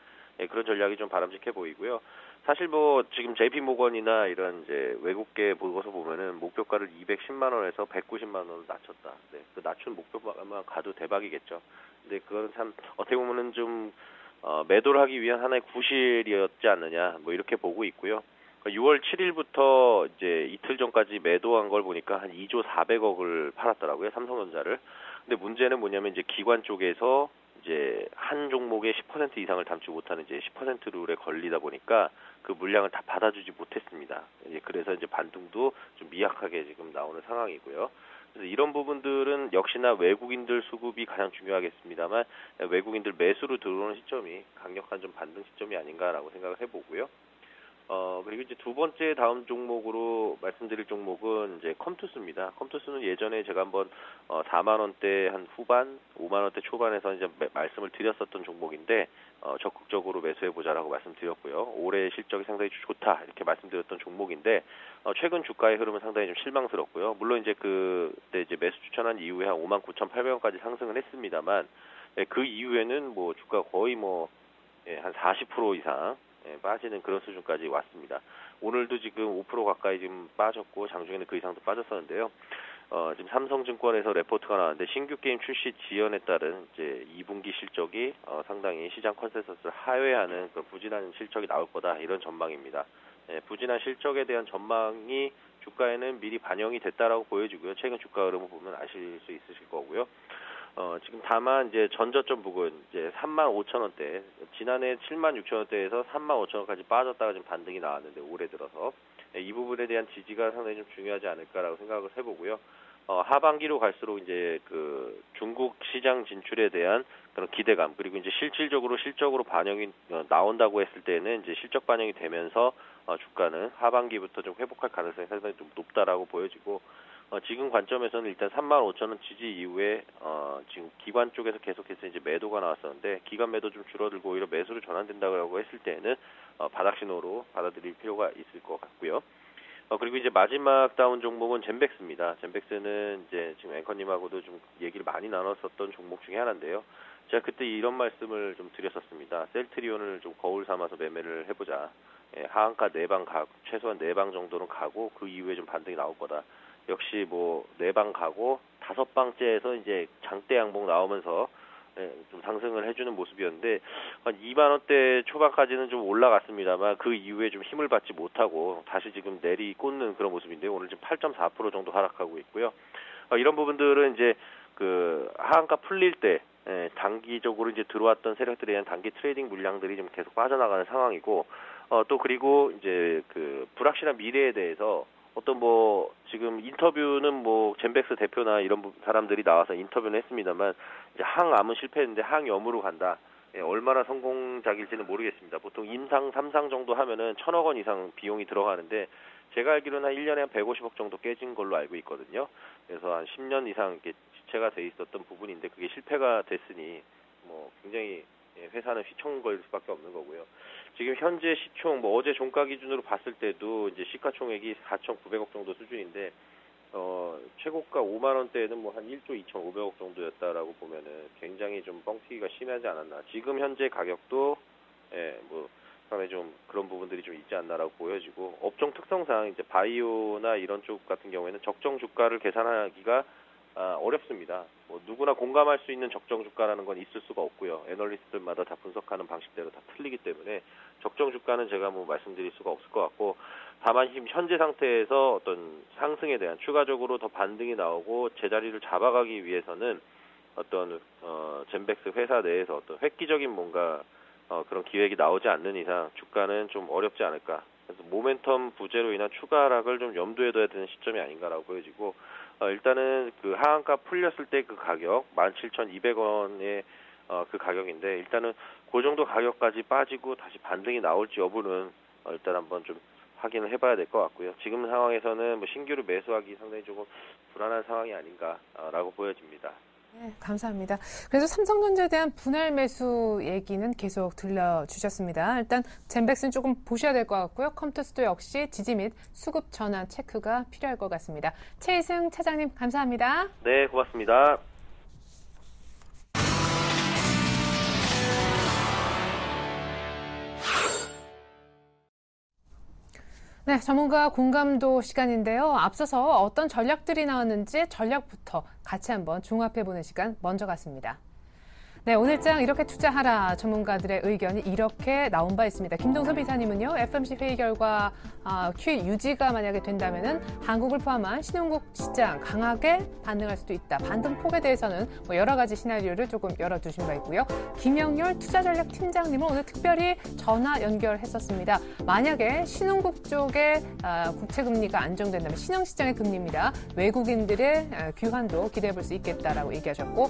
그런 전략이 좀 바람직해 보이고요. 사실 지금 JP 모건이나 이런 이제 외국계 보고서 보면은 목표가를 210만 원에서 190만 원으로 낮췄다. 네, 그 낮춘 목표가만 가도 대박이겠죠. 근데 그건 참 어떻게 보면은 좀 매도를 하기 위한 하나의 구실이었지 않느냐, 이렇게 보고 있고요. 6월 7일부터 이제 이틀 전까지 매도한 걸 보니까 한 2조 400억을 팔았더라고요, 삼성전자를. 근데 문제는 뭐냐면 이제 기관 쪽에서 이제 한 종목의 10% 이상을 담지 못하는 이제 10% 룰에 걸리다 보니까 그 물량을 다 받아주지 못했습니다. 그래서 이제 반등도 좀 미약하게 지금 나오는 상황이고요. 그래서 이런 부분들은 역시나 외국인들 수급이 가장 중요하겠습니다만, 외국인들 매수로 들어오는 시점이 강력한 좀 반등 시점이 아닌가라고 생각을 해보고요. 그리고 이제 두 번째 다음 종목으로 말씀드릴 종목은 이제 컴투스입니다. 컴투스는 예전에 제가 한번 4만 원대 한 후반, 5만 원대 초반에서 이제 말씀을 드렸었던 종목인데, 적극적으로 매수해보자라고 말씀드렸고요. 올해 실적이 상당히 좋다 이렇게 말씀드렸던 종목인데, 최근 주가의 흐름은 상당히 좀 실망스럽고요. 물론 이제 그때 이제 매수 추천한 이후에 한 59,800원까지 상승을 했습니다만, 그 이후에는 주가 거의 한 40% 이상 빠지는 그런 수준까지 왔습니다. 오늘도 지금 5% 가까이 지금 빠졌고, 장중에는 그 이상도 빠졌었는데요. 지금 삼성증권에서 레포트가 나왔는데, 신규 게임 출시 지연에 따른 이제 2분기 실적이 상당히 시장 컨센서스를 하회하는 그런 부진한 실적이 나올 거다, 이런 전망입니다. 부진한 실적에 대한 전망이 주가에는 미리 반영이 됐다라고 보여지고요. 최근 주가 흐름을 보면 아실 수 있으실 거고요. 지금 다만 이제 전저점 부근 이제 35,000원대, 지난해 76,000원대에서 35,000원까지 빠졌다가 지금 반등이 나왔는데, 올해 들어서 이 부분에 대한 지지가 상당히 좀 중요하지 않을까라고 생각을 해보고요. 하반기로 갈수록 이제 그 중국 시장 진출에 대한 그런 기대감, 그리고 이제 실질적으로 반영이 나온다고 했을 때는 이제 실적 반영이 되면서 주가는 하반기부터 좀 회복할 가능성이 상당히 좀 높다라고 보여지고, 지금 관점에서는 일단 35,000원 지지 이후에 지금 기관 쪽에서 계속해서 이제 매도가 나왔었는데, 기관 매도 좀 줄어들고 오히려 매수로 전환된다고 했을 때는 바닥 신호로 받아들일 필요가 있을 것 같고요. 그리고 이제 마지막 다운 종목은 젠백스입니다. 젠백스는 이제 지금 앵커님하고도 좀 얘기를 많이 나눴었던 종목 중에 하나인데요. 제가 그때 이런 말씀을 좀 드렸었습니다. 셀트리온을 좀 거울 삼아서 매매를 해보자. 하한가 4방 최소한 4방 정도는 가고 그 이후에 좀 반등이 나올 거다. 역시 뭐 4방 가고 5방째에서 이제 장대 양봉 나오면서 좀 상승을 해주는 모습이었는데, 한 2만 원대 초반까지는 좀 올라갔습니다만 그 이후에 좀 힘을 받지 못하고 다시 지금 내리꽂는 그런 모습인데요. 오늘 지금 8.4% 정도 하락하고 있고요. 이런 부분들은 이제 그 하한가 풀릴 때 단기적으로 이제 들어왔던 세력들에 대한 단기 트레이딩 물량들이 좀 계속 빠져나가는 상황이고, 또 그리고 이제 그 불확실한 미래에 대해서 어떤 뭐 지금 인터뷰는 뭐 젠백스 대표나 이런 사람들이 나와서 인터뷰는 했습니다만, 이제 항암은 실패했는데 항염으로 간다. 얼마나 성공작일지는 모르겠습니다. 보통 임상 3상 정도 하면은 1,000억 원 이상 비용이 들어가는데, 제가 알기로는 한 1년에 한 150억 정도 깨진 걸로 알고 있거든요. 그래서 한 10년 이상 이렇게 지체가 돼 있었던 부분인데 그게 실패가 됐으니 뭐 굉장히 회사는 휘청거릴 수밖에 없는 거고요. 지금 현재 시총, 뭐 어제 종가 기준으로 봤을 때도 이제 시가총액이 4,900억 정도 수준인데, 최고가 5만 원대에는 뭐 한 1조 2,500억 정도였다라고 보면은 굉장히 좀 뻥튀기가 심하지 않았나. 지금 현재 가격도 뭐 상당히 좀 그런 부분들이 좀 있지 않나라고 보여지고, 업종 특성상 이제 바이오나 이런 쪽 같은 경우에는 적정 주가를 계산하기가 어렵습니다. 뭐 누구나 공감할 수 있는 적정 주가라는 건 있을 수가 없고요. 애널리스트들마다 다 분석하는 방식대로 다 틀리기 때문에 적정 주가는 제가 뭐 말씀드릴 수가 없을 것 같고, 다만 현재 상태에서 어떤 상승에 대한 추가적으로 더 반등이 나오고 제자리를 잡아가기 위해서는 어떤 젠백스 회사 내에서 어떤 획기적인 뭔가 그런 기획이 나오지 않는 이상 주가는 좀 어렵지 않을까. 그래서 모멘텀 부재로 인한 추가 하락을 좀 염두에 둬야 되는 시점이 아닌가라고 보여지고, 일단은 그 하한가 풀렸을 때 그 가격 17,200원의 그 가격인데, 일단은 그 정도 가격까지 빠지고 다시 반등이 나올지 여부는 일단 한번 좀 확인을 해봐야 될 것 같고요. 지금 상황에서는 뭐 신규로 매수하기 상당히 조금 불안한 상황이 아닌가라고 보여집니다. 네, 감사합니다. 그래서 삼성전자에 대한 분할 매수 얘기는 계속 들려주셨습니다. 일단 젠백스는 조금 보셔야 될 것 같고요. 컴투스도 역시 지지 및 수급 전환 체크가 필요할 것 같습니다. 최희승 차장님 감사합니다. 네, 고맙습니다. 네, 전문가 공감도 시간인데요. 앞서서 어떤 전략들이 나왔는지 전략부터 같이 한번 종합해보는 시간 먼저 갔습니다. 네, 오늘장 이렇게 투자하라 전문가들의 의견이 이렇게 나온 바 있습니다. 김동섭 이사님은요, FOMC 회의 결과 QE 유지가 만약에 된다면은 한국을 포함한 신흥국 시장 강하게 반등할 수도 있다. 반등 폭에 대해서는 뭐 여러 가지 시나리오를 조금 열어두신 바 있고요. 김영렬 투자전략 팀장님은 오늘 특별히 전화 연결했었습니다. 만약에 신흥국 쪽에 국채금리가 안정된다면 신흥시장의 금리입니다. 외국인들의 귀환도 기대해볼 수 있겠다라고 얘기하셨고,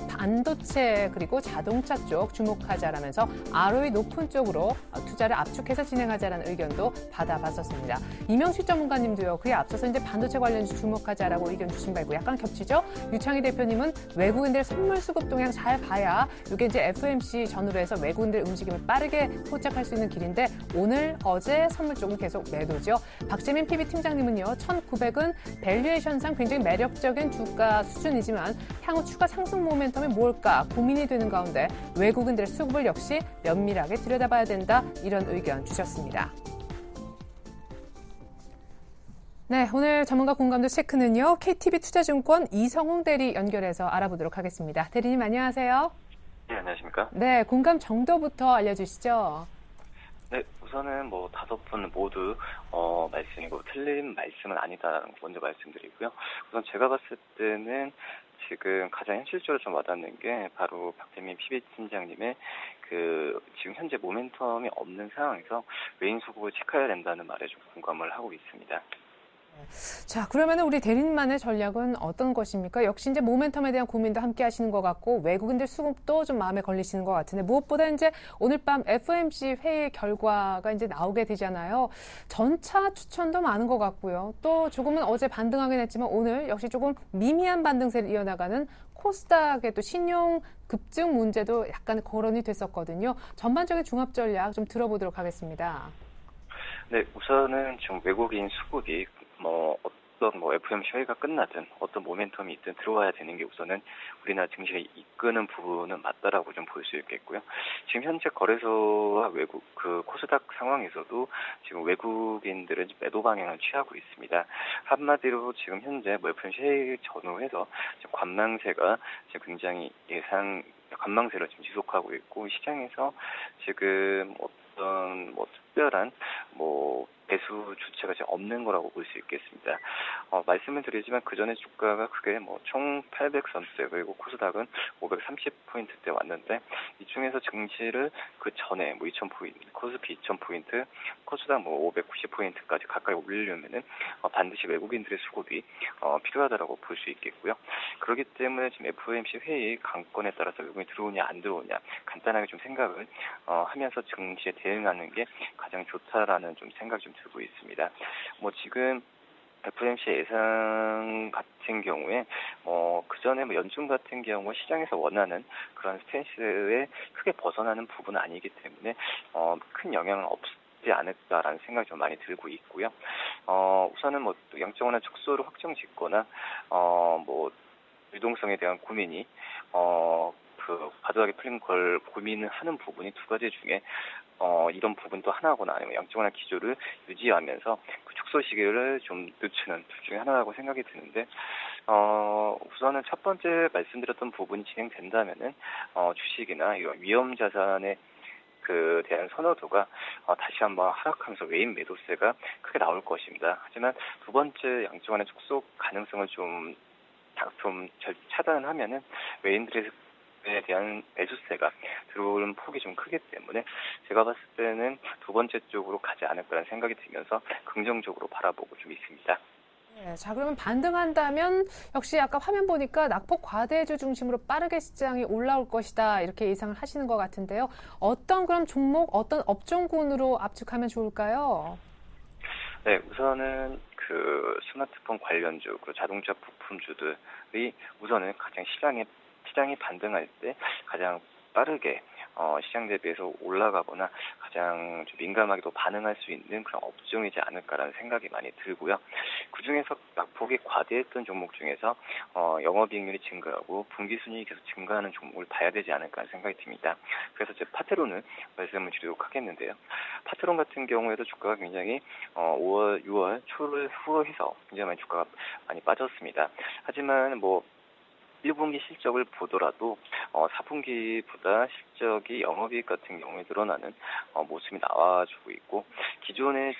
반도체 그리고 자동차 쪽 주목하자라면서 ROE 높은 쪽으로 투자를 압축해서 진행하자라는 의견도 받아봤었습니다. 이명식 전문가님도요. 그에 앞서서 이제 반도체 관련주 주목하자라고 의견 주신 바 있고, 약간 겹치죠? 유창희 대표님은 외국인들 선물 수급 동향 잘 봐야 이게 이제 FOMC 전후로 해서 외국인들 움직임을 빠르게 포착할 수 있는 길인데, 오늘 어제 선물 쪽은 계속 매도죠. 박재민 PB 팀장님은요. 1,900은 밸류에이션상 굉장히 매력적인 주가 수준이지만 향후 추가 상승 모멘텀이 뭘까 고민이 되는 가운데 외국인들의 수급을 역시 면밀하게 들여다봐야 된다, 이런 의견 주셨습니다. 네, 오늘 전문가 공감도 체크는요. KTB 투자증권 이성웅 대리 연결해서 알아보도록 하겠습니다. 대리님 안녕하세요. 네, 안녕하십니까? 네, 공감 정도부터 알려주시죠. 네, 우선은 뭐 5분 모두 말씀이고 틀린 말씀은 아니다라는 거 먼저 말씀드리고요. 우선 제가 봤을 때는 지금 가장 현실적으로 좀 와닿는 게 바로 박재민 PB 팀장님의 그 지금 현재 모멘텀이 없는 상황에서 외인 수급을 체크해야 된다는 말에 좀 공감을 하고 있습니다. 자, 그러면 우리 대리님만의 전략은 어떤 것입니까? 역시 이제 모멘텀에 대한 고민도 함께 하시는 것 같고, 외국인들 수급도 좀 마음에 걸리시는 것 같은데, 무엇보다 이제 오늘 밤 FOMC 회의 결과가 이제 나오게 되잖아요. 전차 추천도 많은 것 같고요. 또 조금은 어제 반등하긴 했지만, 오늘 역시 조금 미미한 반등세를 이어나가는 코스닥의 또 신용 급증 문제도 약간 거론이 됐었거든요. 전반적인 종합 전략 좀 들어보도록 하겠습니다. 네, 우선은 지금 외국인 수급이 어떤 FOMC 회의가 끝나든 어떤 모멘텀이 있든 들어와야 되는 게 우선은 우리나라 증시가 이끄는 부분은 맞다라고 좀 볼 수 있겠고요. 지금 현재 거래소와 코스닥 상황에서도 지금 외국인들은 매도 방향을 취하고 있습니다. 한마디로 지금 현재 FOMC 회의 전후해서 지금 관망세가 지금 굉장히 관망세를 지금 지속하고 있고, 시장에서 지금 어떤 특별한 배수 주체가 지금 없는 거라고 볼 수 있겠습니다. 말씀을 드리지만 그 전에 주가가 크게 총 800선대, 그리고 코스닥은 530포인트대 왔는데, 이 중에서 증시를 그 전에 2000포인트, 코스피 2000포인트, 코스닥 590포인트까지 가까이 올리려면은 반드시 외국인들의 수급이 필요하다라고 볼 수 있겠고요. 그렇기 때문에 지금 FOMC 회의 강권에 따라서 외국인이 들어오냐 안 들어오냐 간단하게 좀 생각을 하면서 증시에 대응하는 게 가장 좋다라는 좀 생각이 좀 들고 있습니다. 지금 FOMC 예상 같은 경우에 그 전에 연준 같은 경우 시장에서 원하는 그런 스탠스에 크게 벗어나는 부분은 아니기 때문에 큰 영향은 없지 않을까라는 생각이 좀 많이 들고 있고요. 우선은 양적 완화 축소를 확정 짓거나 유동성에 대한 고민이 과도하게 풀린 걸 고민을 하는 부분이 두 가지 중에 이런 부분도 하나거나 아니면 양적 완화 기조를 유지하면서 그 축소 시기를 좀 늦추는 둘 중에 하나라고 생각이 드는데, 우선은 첫 번째 말씀드렸던 부분이 진행된다면은 주식이나 이런 위험 자산의 대한 선호도가 다시 한번 하락하면서 외인 매도세가 크게 나올 것입니다. 하지만 두 번째 양적 완화 축소 가능성을 좀 차단하면은 외인들에 대한 매수세가 들어오는 폭이 좀 크기 때문에 제가 봤을 때는 두 번째 쪽으로 가지 않을까라는 생각이 들면서 긍정적으로 바라보고 좀 있습니다. 네, 자, 그러면 반등한다면 역시 아까 화면 보니까 낙폭 과대주 중심으로 빠르게 시장이 올라올 것이다, 이렇게 예상을 하시는 것 같은데요. 어떤 그럼 종목, 어떤 업종군으로 압축하면 좋을까요? 네, 우선은 스마트폰 관련주, 그리고 자동차 부품주들이 우선은 가장 시장이 반등할 때 가장 빠르게 시장 대비해서 올라가거나 가장 좀 민감하게도 반응할 수 있는 그런 업종이지 않을까라는 생각이 많이 들고요. 그중에서 낙폭이 과대했던 종목 중에서 영업이익률이 증가하고 분기순이익이 계속 증가하는 종목을 봐야 되지 않을까 하는 생각이 듭니다. 그래서 제 파트론을 말씀을 드리도록 하겠는데요. 파트론 같은 경우에도 주가가 굉장히 5월, 6월 초를 후해서 굉장히 많이 주가가 많이 빠졌습니다. 하지만 1분기 실적을 보더라도 4분기보다 실적이 영업이익 같은 경우에 늘어나는 모습이 나와주고 있고, 기존의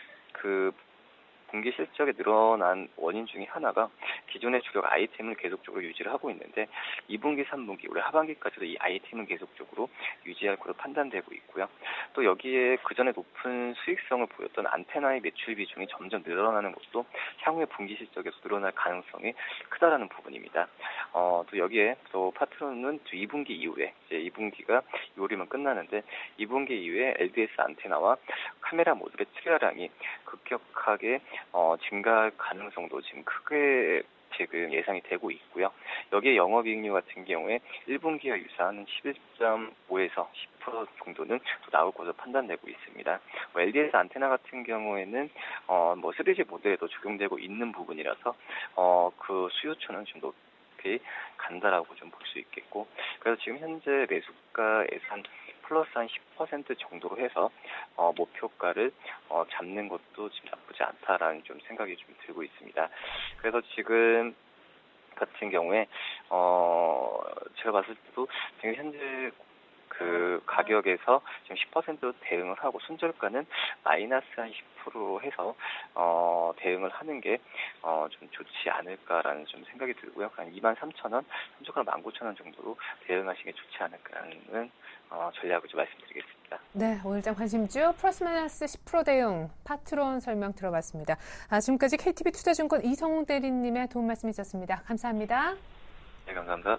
분기 실적에 늘어난 원인 중에 하나가 기존의 주력 아이템을 계속적으로 유지를 하고 있는데, 2분기, 3분기, 올해 하반기까지도 이 아이템은 계속적으로 유지할 것으로 판단되고 있고요. 또 여기에 그전에 높은 수익성을 보였던 안테나의 매출 비중이 점점 늘어나는 것도 향후의 분기 실적에서 늘어날 가능성이 크다라는 부분입니다. 또 여기에 또 파트론은 2분기 이후에, 이제 2분기가 6월이면 끝나는데 2분기 이후에 LDS 안테나와 카메라 모듈의 출하량이 급격하게 증가할 가능성도 지금 크게 지금 예상이 되고 있고요. 여기에 영업이익률 같은 경우에 1분기와 유사한 11.5에서 10% 정도는 또 나올 것으로 판단되고 있습니다. LDS 안테나 같은 경우에는 3G 모델에도 적용되고 있는 부분이라서 그 수요처는 좀 높이 간다라고 좀 볼 수 있겠고, 그래서 지금 현재 매수가 예산 플러스 한 10% 정도로 해서 목표가를 잡는 것도 지금 나쁘지 않다라는 좀 생각이 좀 들고 있습니다. 그래서 지금 같은 경우에 제가 봤을 때도 지금 현재 그 가격에서 지금 10% 대응을 하고 순저가는 마이너스 한 10% 해서 대응을 하는 게 좀 좋지 않을까라는 좀 생각이 들고요. 한 23,000원, 순저가 19,000원 정도로 대응하시는 게 좋지 않을까라는 전략을 좀 말씀드리겠습니다. 네, 오늘장 관심주 플러스 마이너스 10% 대응 파트론 설명 들어봤습니다. 지금까지 KTB 투자증권 이성웅 대리님의 도움 말씀 있었습니다. 감사합니다. 네, 감사합니다.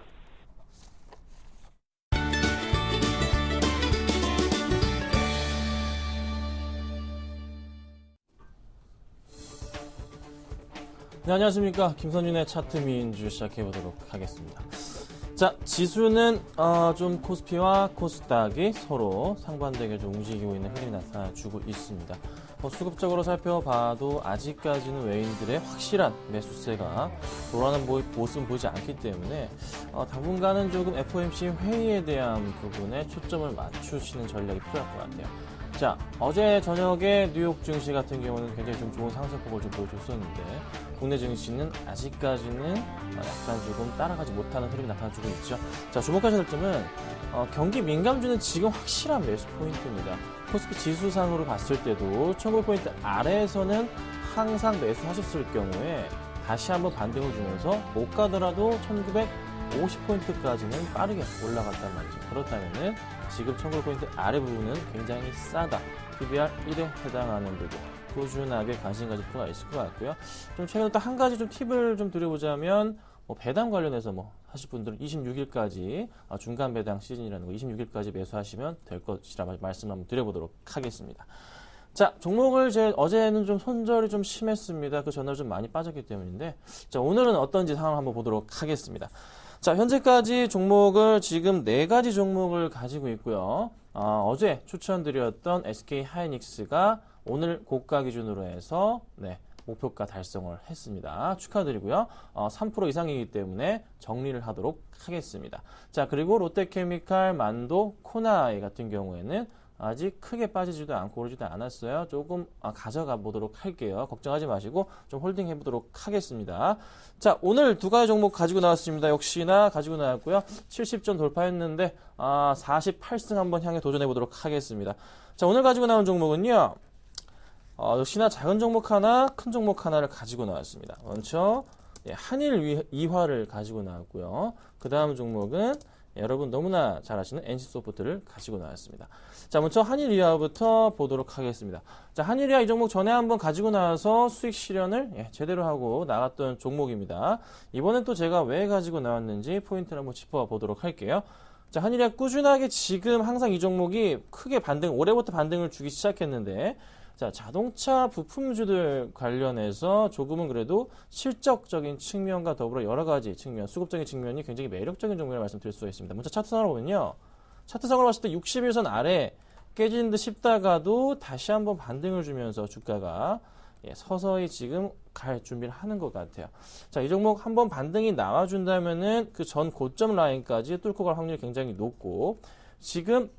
네, 안녕하십니까. 김선윤의 차트 미인주 시작해보도록 하겠습니다. 자, 지수는 좀 코스피와 코스닥이 서로 상반되게 좀 움직이고 있는 흐름이 나타나주고 있습니다. 수급적으로 살펴봐도 아직까지는 외인들의 확실한 매수세가 돌아오는 모습은 보이지 않기 때문에 당분간은 조금 FOMC 회의에 대한 부분에 초점을 맞추시는 전략이 필요할 것 같아요. 자, 어제 저녁에 뉴욕 증시 같은 경우는 굉장히 좀 좋은 상승폭을 좀 보여줬었는데 국내 증시는 아직까지는 약간 조금 따라가지 못하는 흐름이 나타나주고 있죠. 자, 주목하셔야 될 점은 경기 민감주는 지금 확실한 매수 포인트입니다. 코스피 지수상으로 봤을 때도 1900포인트 아래에서는 항상 매수하셨을 경우에 다시 한번 반등을 주면서 못 가더라도 1950포인트까지는 빠르게 올라갔단 말이죠. 그렇다면은 지금 1900포인트 아래 부분은 굉장히 싸다. PBR 1에 해당하는 부분. 꾸준하게 관심 가질 필요가 있을 것 같고요. 좀 최근에 또 한 가지 좀 팁을 좀 드려보자면, 배당 관련해서 하실 분들은 26일까지 중간 배당 시즌이라는 거 26일까지 매수하시면 될 것이라 말씀 한번 드려보도록 하겠습니다. 자, 종목을 어제는 좀 손절이 좀 심했습니다. 그 전날 좀 많이 빠졌기 때문인데, 자, 오늘은 어떤지 상황 한번 보도록 하겠습니다. 자, 현재까지 종목을 지금 4가지 종목을 가지고 있고요. 어제 추천드렸던 SK 하이닉스가 오늘 고가 기준으로 해서 목표가 달성을 했습니다. 축하드리고요. 3% 이상이기 때문에 정리를 하도록 하겠습니다. 자, 그리고 롯데케미칼, 만도, 코나이 같은 경우에는 아직 크게 빠지지도 않고 오르지도 않았어요. 조금 가져가 보도록 할게요. 걱정하지 마시고 좀 홀딩 해보도록 하겠습니다. 자, 오늘 2가지 종목 가지고 나왔습니다. 역시나 가지고 나왔고요. 70점 돌파했는데 48승 한번 향해 도전해 보도록 하겠습니다. 자, 오늘 가지고 나온 종목은요. 역시나 작은 종목 하나, 큰 종목 하나를 가지고 나왔습니다. 먼저 한일 이화를 가지고 나왔고요. 그 다음 종목은 여러분 너무나 잘 아시는 NC소프트를 가지고 나왔습니다. 자, 먼저 한일 이화부터 보도록 하겠습니다. 자, 한일 이화 이 종목 전에 한번 가지고 나와서 수익 실현을 제대로 하고 나갔던 종목입니다. 이번엔 또 제가 왜 가지고 나왔는지 포인트를 한번 짚어보도록 할게요. 자, 한일 이화 꾸준하게 지금 항상 이 종목이 크게 올해부터 반등을 주기 시작했는데, 자, 자동차 부품주들 관련해서 조금은 그래도 실적적인 측면과 더불어 여러 가지 측면, 수급적인 측면이 굉장히 매력적인 종목이라고 말씀드릴 수가 있습니다. 먼저 차트상으로 보면요. 차트상으로 봤을 때 61선 아래 깨지는 듯 싶다가도 다시 한번 반등을 주면서 주가가 서서히 지금 갈 준비를 하는 것 같아요. 자, 이 종목 한번 반등이 나와준다면은 그 전 고점 라인까지 뚫고 갈 확률이 굉장히 높고, 지금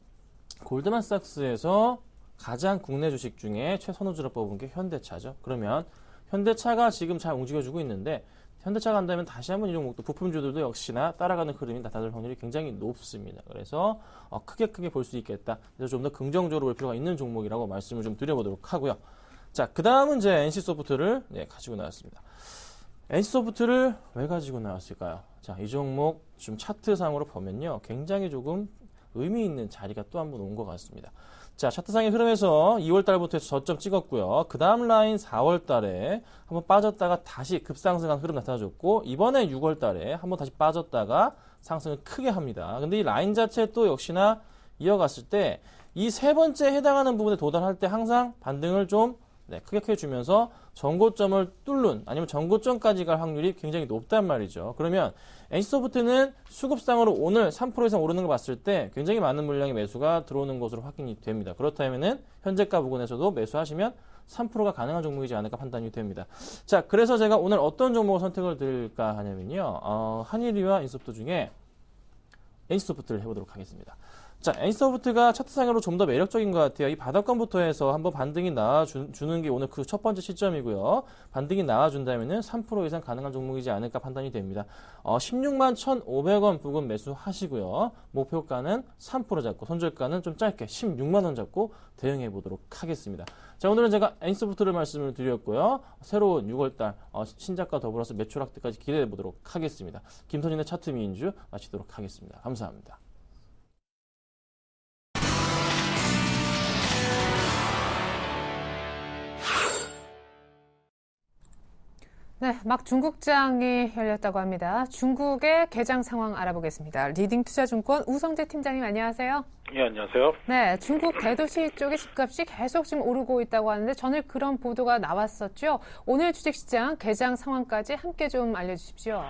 골드만삭스에서 가장 국내 주식 중에 최선호주로 뽑은 게 현대차죠. 그러면 현대차가 지금 잘 움직여주고 있는데, 현대차가 간다면 다시 한번 이 종목도 부품주들도 역시나 따라가는 흐름이 나타날 확률이 굉장히 높습니다. 그래서 크게 볼 수 있겠다. 그래서 좀 더 긍정적으로 볼 필요가 있는 종목이라고 말씀을 좀 드려보도록 하고요. 자, 그 다음은 이제 NC소프트를 가지고 나왔습니다. NC소프트를 왜 가지고 나왔을까요? 자, 이 종목 좀 차트상으로 보면요. 굉장히 조금 의미 있는 자리가 또 한 번 온 것 같습니다. 자, 차트상의 흐름에서 2월달부터 해서 저점 찍었고요. 그 다음 라인 4월달에 한번 빠졌다가 다시 급상승한 흐름 나타나줬고, 이번에 6월달에 한번 다시 빠졌다가 상승을 크게 합니다. 근데 이 라인 자체 또 역시나 이어갔을 때 이 세 번째 해당하는 부분에 도달할 때 항상 반등을 좀 크게 주면서 전고점을 뚫는, 아니면 전고점까지 갈 확률이 굉장히 높단 말이죠. 그러면 NC소프트는 수급상으로 오늘 3% 이상 오르는 걸 봤을 때 굉장히 많은 물량의 매수가 들어오는 것으로 확인이 됩니다. 그렇다면은 현재가 부근에서도 매수하시면 3%가 가능한 종목이지 않을까 판단이 됩니다. 자, 그래서 제가 오늘 어떤 종목을 선택을 드릴까 하냐면요. 한일이와 NC소프트 중에 NC소프트를 해보도록 하겠습니다. 자, NC소프트가 차트상으로 좀 더 매력적인 것 같아요. 이 바닥권부터 해서 한번 반등이 나와주는 게 오늘 그 첫 번째 시점이고요. 반등이 나와준다면 3% 이상 가능한 종목이지 않을까 판단이 됩니다. 16만 1,500원 부근 매수하시고요. 목표가는 3% 잡고 손절가는 좀 짧게 16만 원 잡고 대응해 보도록 하겠습니다. 자, 오늘은 제가 NC소프트를 말씀을 드렸고요. 새로운 6월달 신작과 더불어서 매출 확대까지 기대해 보도록 하겠습니다. 김선진의 차트 미인주 마치도록 하겠습니다. 감사합니다. 네, 막 중국장이 열렸다고 합니다. 중국의 개장 상황 알아보겠습니다. 리딩투자증권 우성재 팀장님 안녕하세요. 예, 안녕하세요. 네, 중국 대도시 쪽의 집값이 계속 지금 오르고 있다고 하는데 전에 그런 보도가 나왔었죠. 오늘 주식시장 개장 상황까지 함께 좀 알려주십시오.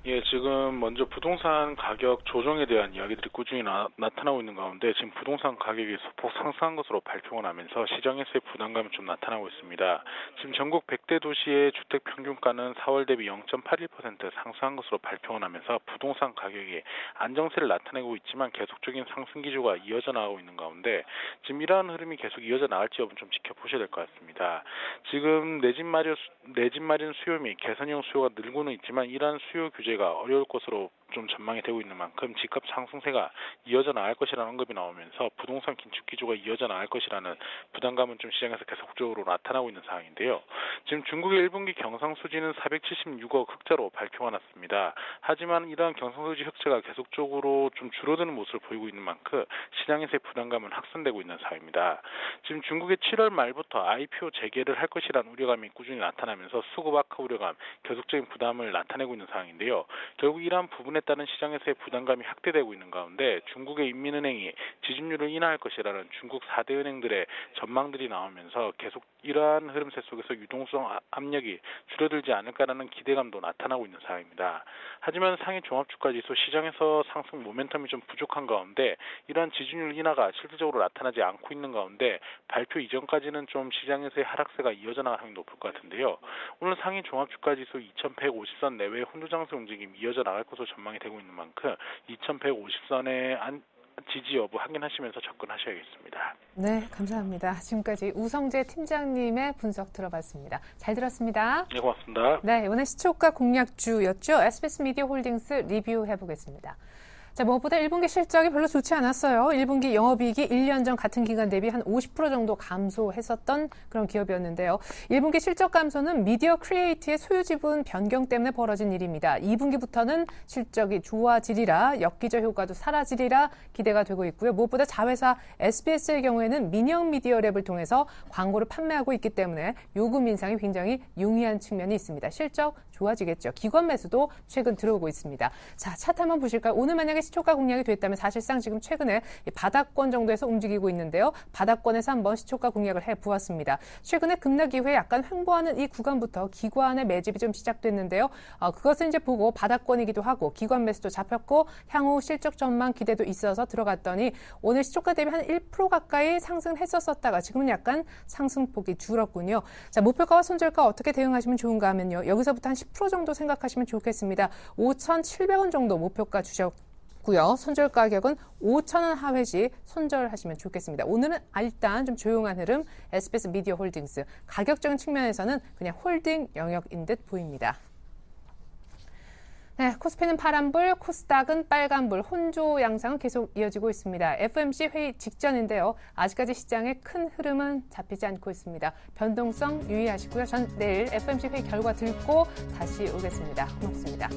예, 지금 먼저 부동산 가격 조정에 대한 이야기들이 꾸준히 나타나고 있는 가운데 지금 부동산 가격이 소폭 상승한 것으로 발표가 나면서 시장에서의 부담감이 좀 나타나고 있습니다. 지금 전국 100대 도시의 주택 평균가는 4월 대비 0.81% 상승한 것으로 발표가 나면서 부동산 가격이 안정세를 나타내고 있지만 계속적인 상승 기조가 이어져 나가고 있는 가운데 지금 이러한 흐름이 계속 이어져 나갈지 여부는 좀 지켜보셔야 될 것 같습니다. 지금 내 집 마련 수요 및 개선형 수요가 늘고는 있지만 이러한 수요 규제가 어려울 것으로 좀 전망이 되고 있는 만큼 집값 상승세가 이어져 나갈 것이라는 언급이 나오면서 부동산 긴축 기조가 이어져 나갈 것이라는 부담감은 좀 시장에서 계속적으로 나타나고 있는 상황인데요. 지금 중국의 1분기 경상수지는 476억 흑자로 발표가 났습니다. 하지만 이러한 경상수지 흑자가 계속적으로 좀 줄어드는 모습을 보이고 있는 만큼 시장에서의 부담감은 확산되고 있는 상황입니다. 지금 중국의 7월 말부터 IPO 재개를 할 것이라는 우려감이 꾸준히 나타나면서 수급 악화 우려감, 계속적인 부담을 나타내고 있는 상황인데요. 결국 이러한 부분에 따른 시장에서의 부담감이 확대되고 있는 가운데 중국의 인민은행이 지준율을 인하할 것이라는 중국 4대 은행들의 전망들이 나오면서 계속 이러한 흐름세 속에서 유동성 압력이 줄어들지 않을까라는 기대감도 나타나고 있는 상황입니다. 하지만 상해 종합주가지수 시장에서 상승 모멘텀이 좀 부족한 가운데 이러한 지준율 인하가 실질적으로 나타나지 않고 있는 가운데 발표 이전까지는 좀 시장에서의 하락세가 이어져 나갈 확률이 높을 것 같은데요. 오늘 상해 종합주가지수 2150선 내외의 혼조장세 움직임이 이어져 나갈 것으로 전망이 되고 있는 만큼 2150선의 지지 여부 확인하시면서 접근하셔야겠습니다. 네, 감사합니다. 지금까지 우성재 팀장님의 분석 들어봤습니다. 잘 들었습니다. 네, 고맙습니다. 네, 이번에 시초가 공략주였죠. SBS 미디어 홀딩스 리뷰해보겠습니다. 자, 무엇보다 1분기 실적이 별로 좋지 않았어요. 1분기 영업이익이 1년 전 같은 기간 대비 한 50% 정도 감소했었던 그런 기업이었는데요. 1분기 실적 감소는 미디어 크리에이트의 소유 지분 변경 때문에 벌어진 일입니다. 2분기부터는 실적이 좋아지리라, 엽기적 효과도 사라지리라 기대가 되고 있고요. 무엇보다 자회사 SBS의 경우에는 민영 미디어랩을 통해서 광고를 판매하고 있기 때문에 요금 인상이 굉장히 용이한 측면이 있습니다. 실적 좋아지겠죠. 기관 매수도 최근 들어오고 있습니다. 자, 차트 한번 보실까요? 오늘 만약에 시초가 공략이 됐다면 사실상 지금 최근에 바닥권 정도에서 움직이고 있는데요. 바닥권에서 한번 시초가 공략을 해보았습니다. 최근에 급락 이후에 약간 횡보하는 이 구간부터 기관의 매집이 좀 시작됐는데요. 그것을 이제 보고 바닥권이기도 하고 기관 매수도 잡혔고 향후 실적 전망 기대도 있어서 들어갔더니 오늘 시초가 대비 한 1% 가까이 상승했었다가 지금은 약간 상승폭이 줄었군요. 자, 목표가와 손절가 어떻게 대응하시면 좋은가 하면요. 여기서부터 한 10% 정도 생각하시면 좋겠습니다. 5,700원 정도 목표가 주셨고요. 손절 가격은 5,000원 하회시 손절하시면 좋겠습니다. 오늘은 일단 좀 조용한 흐름 SBS 미디어 홀딩스. 가격적인 측면에서는 그냥 홀딩 영역인 듯 보입니다. 네, 코스피는 파란불, 코스닥은 빨간불, 혼조 양상은 계속 이어지고 있습니다. FOMC 회의 직전인데요. 아직까지 시장의 큰 흐름은 잡히지 않고 있습니다. 변동성 유의하시고요. 전 내일 FOMC 회의 결과 듣고 다시 오겠습니다. 고맙습니다.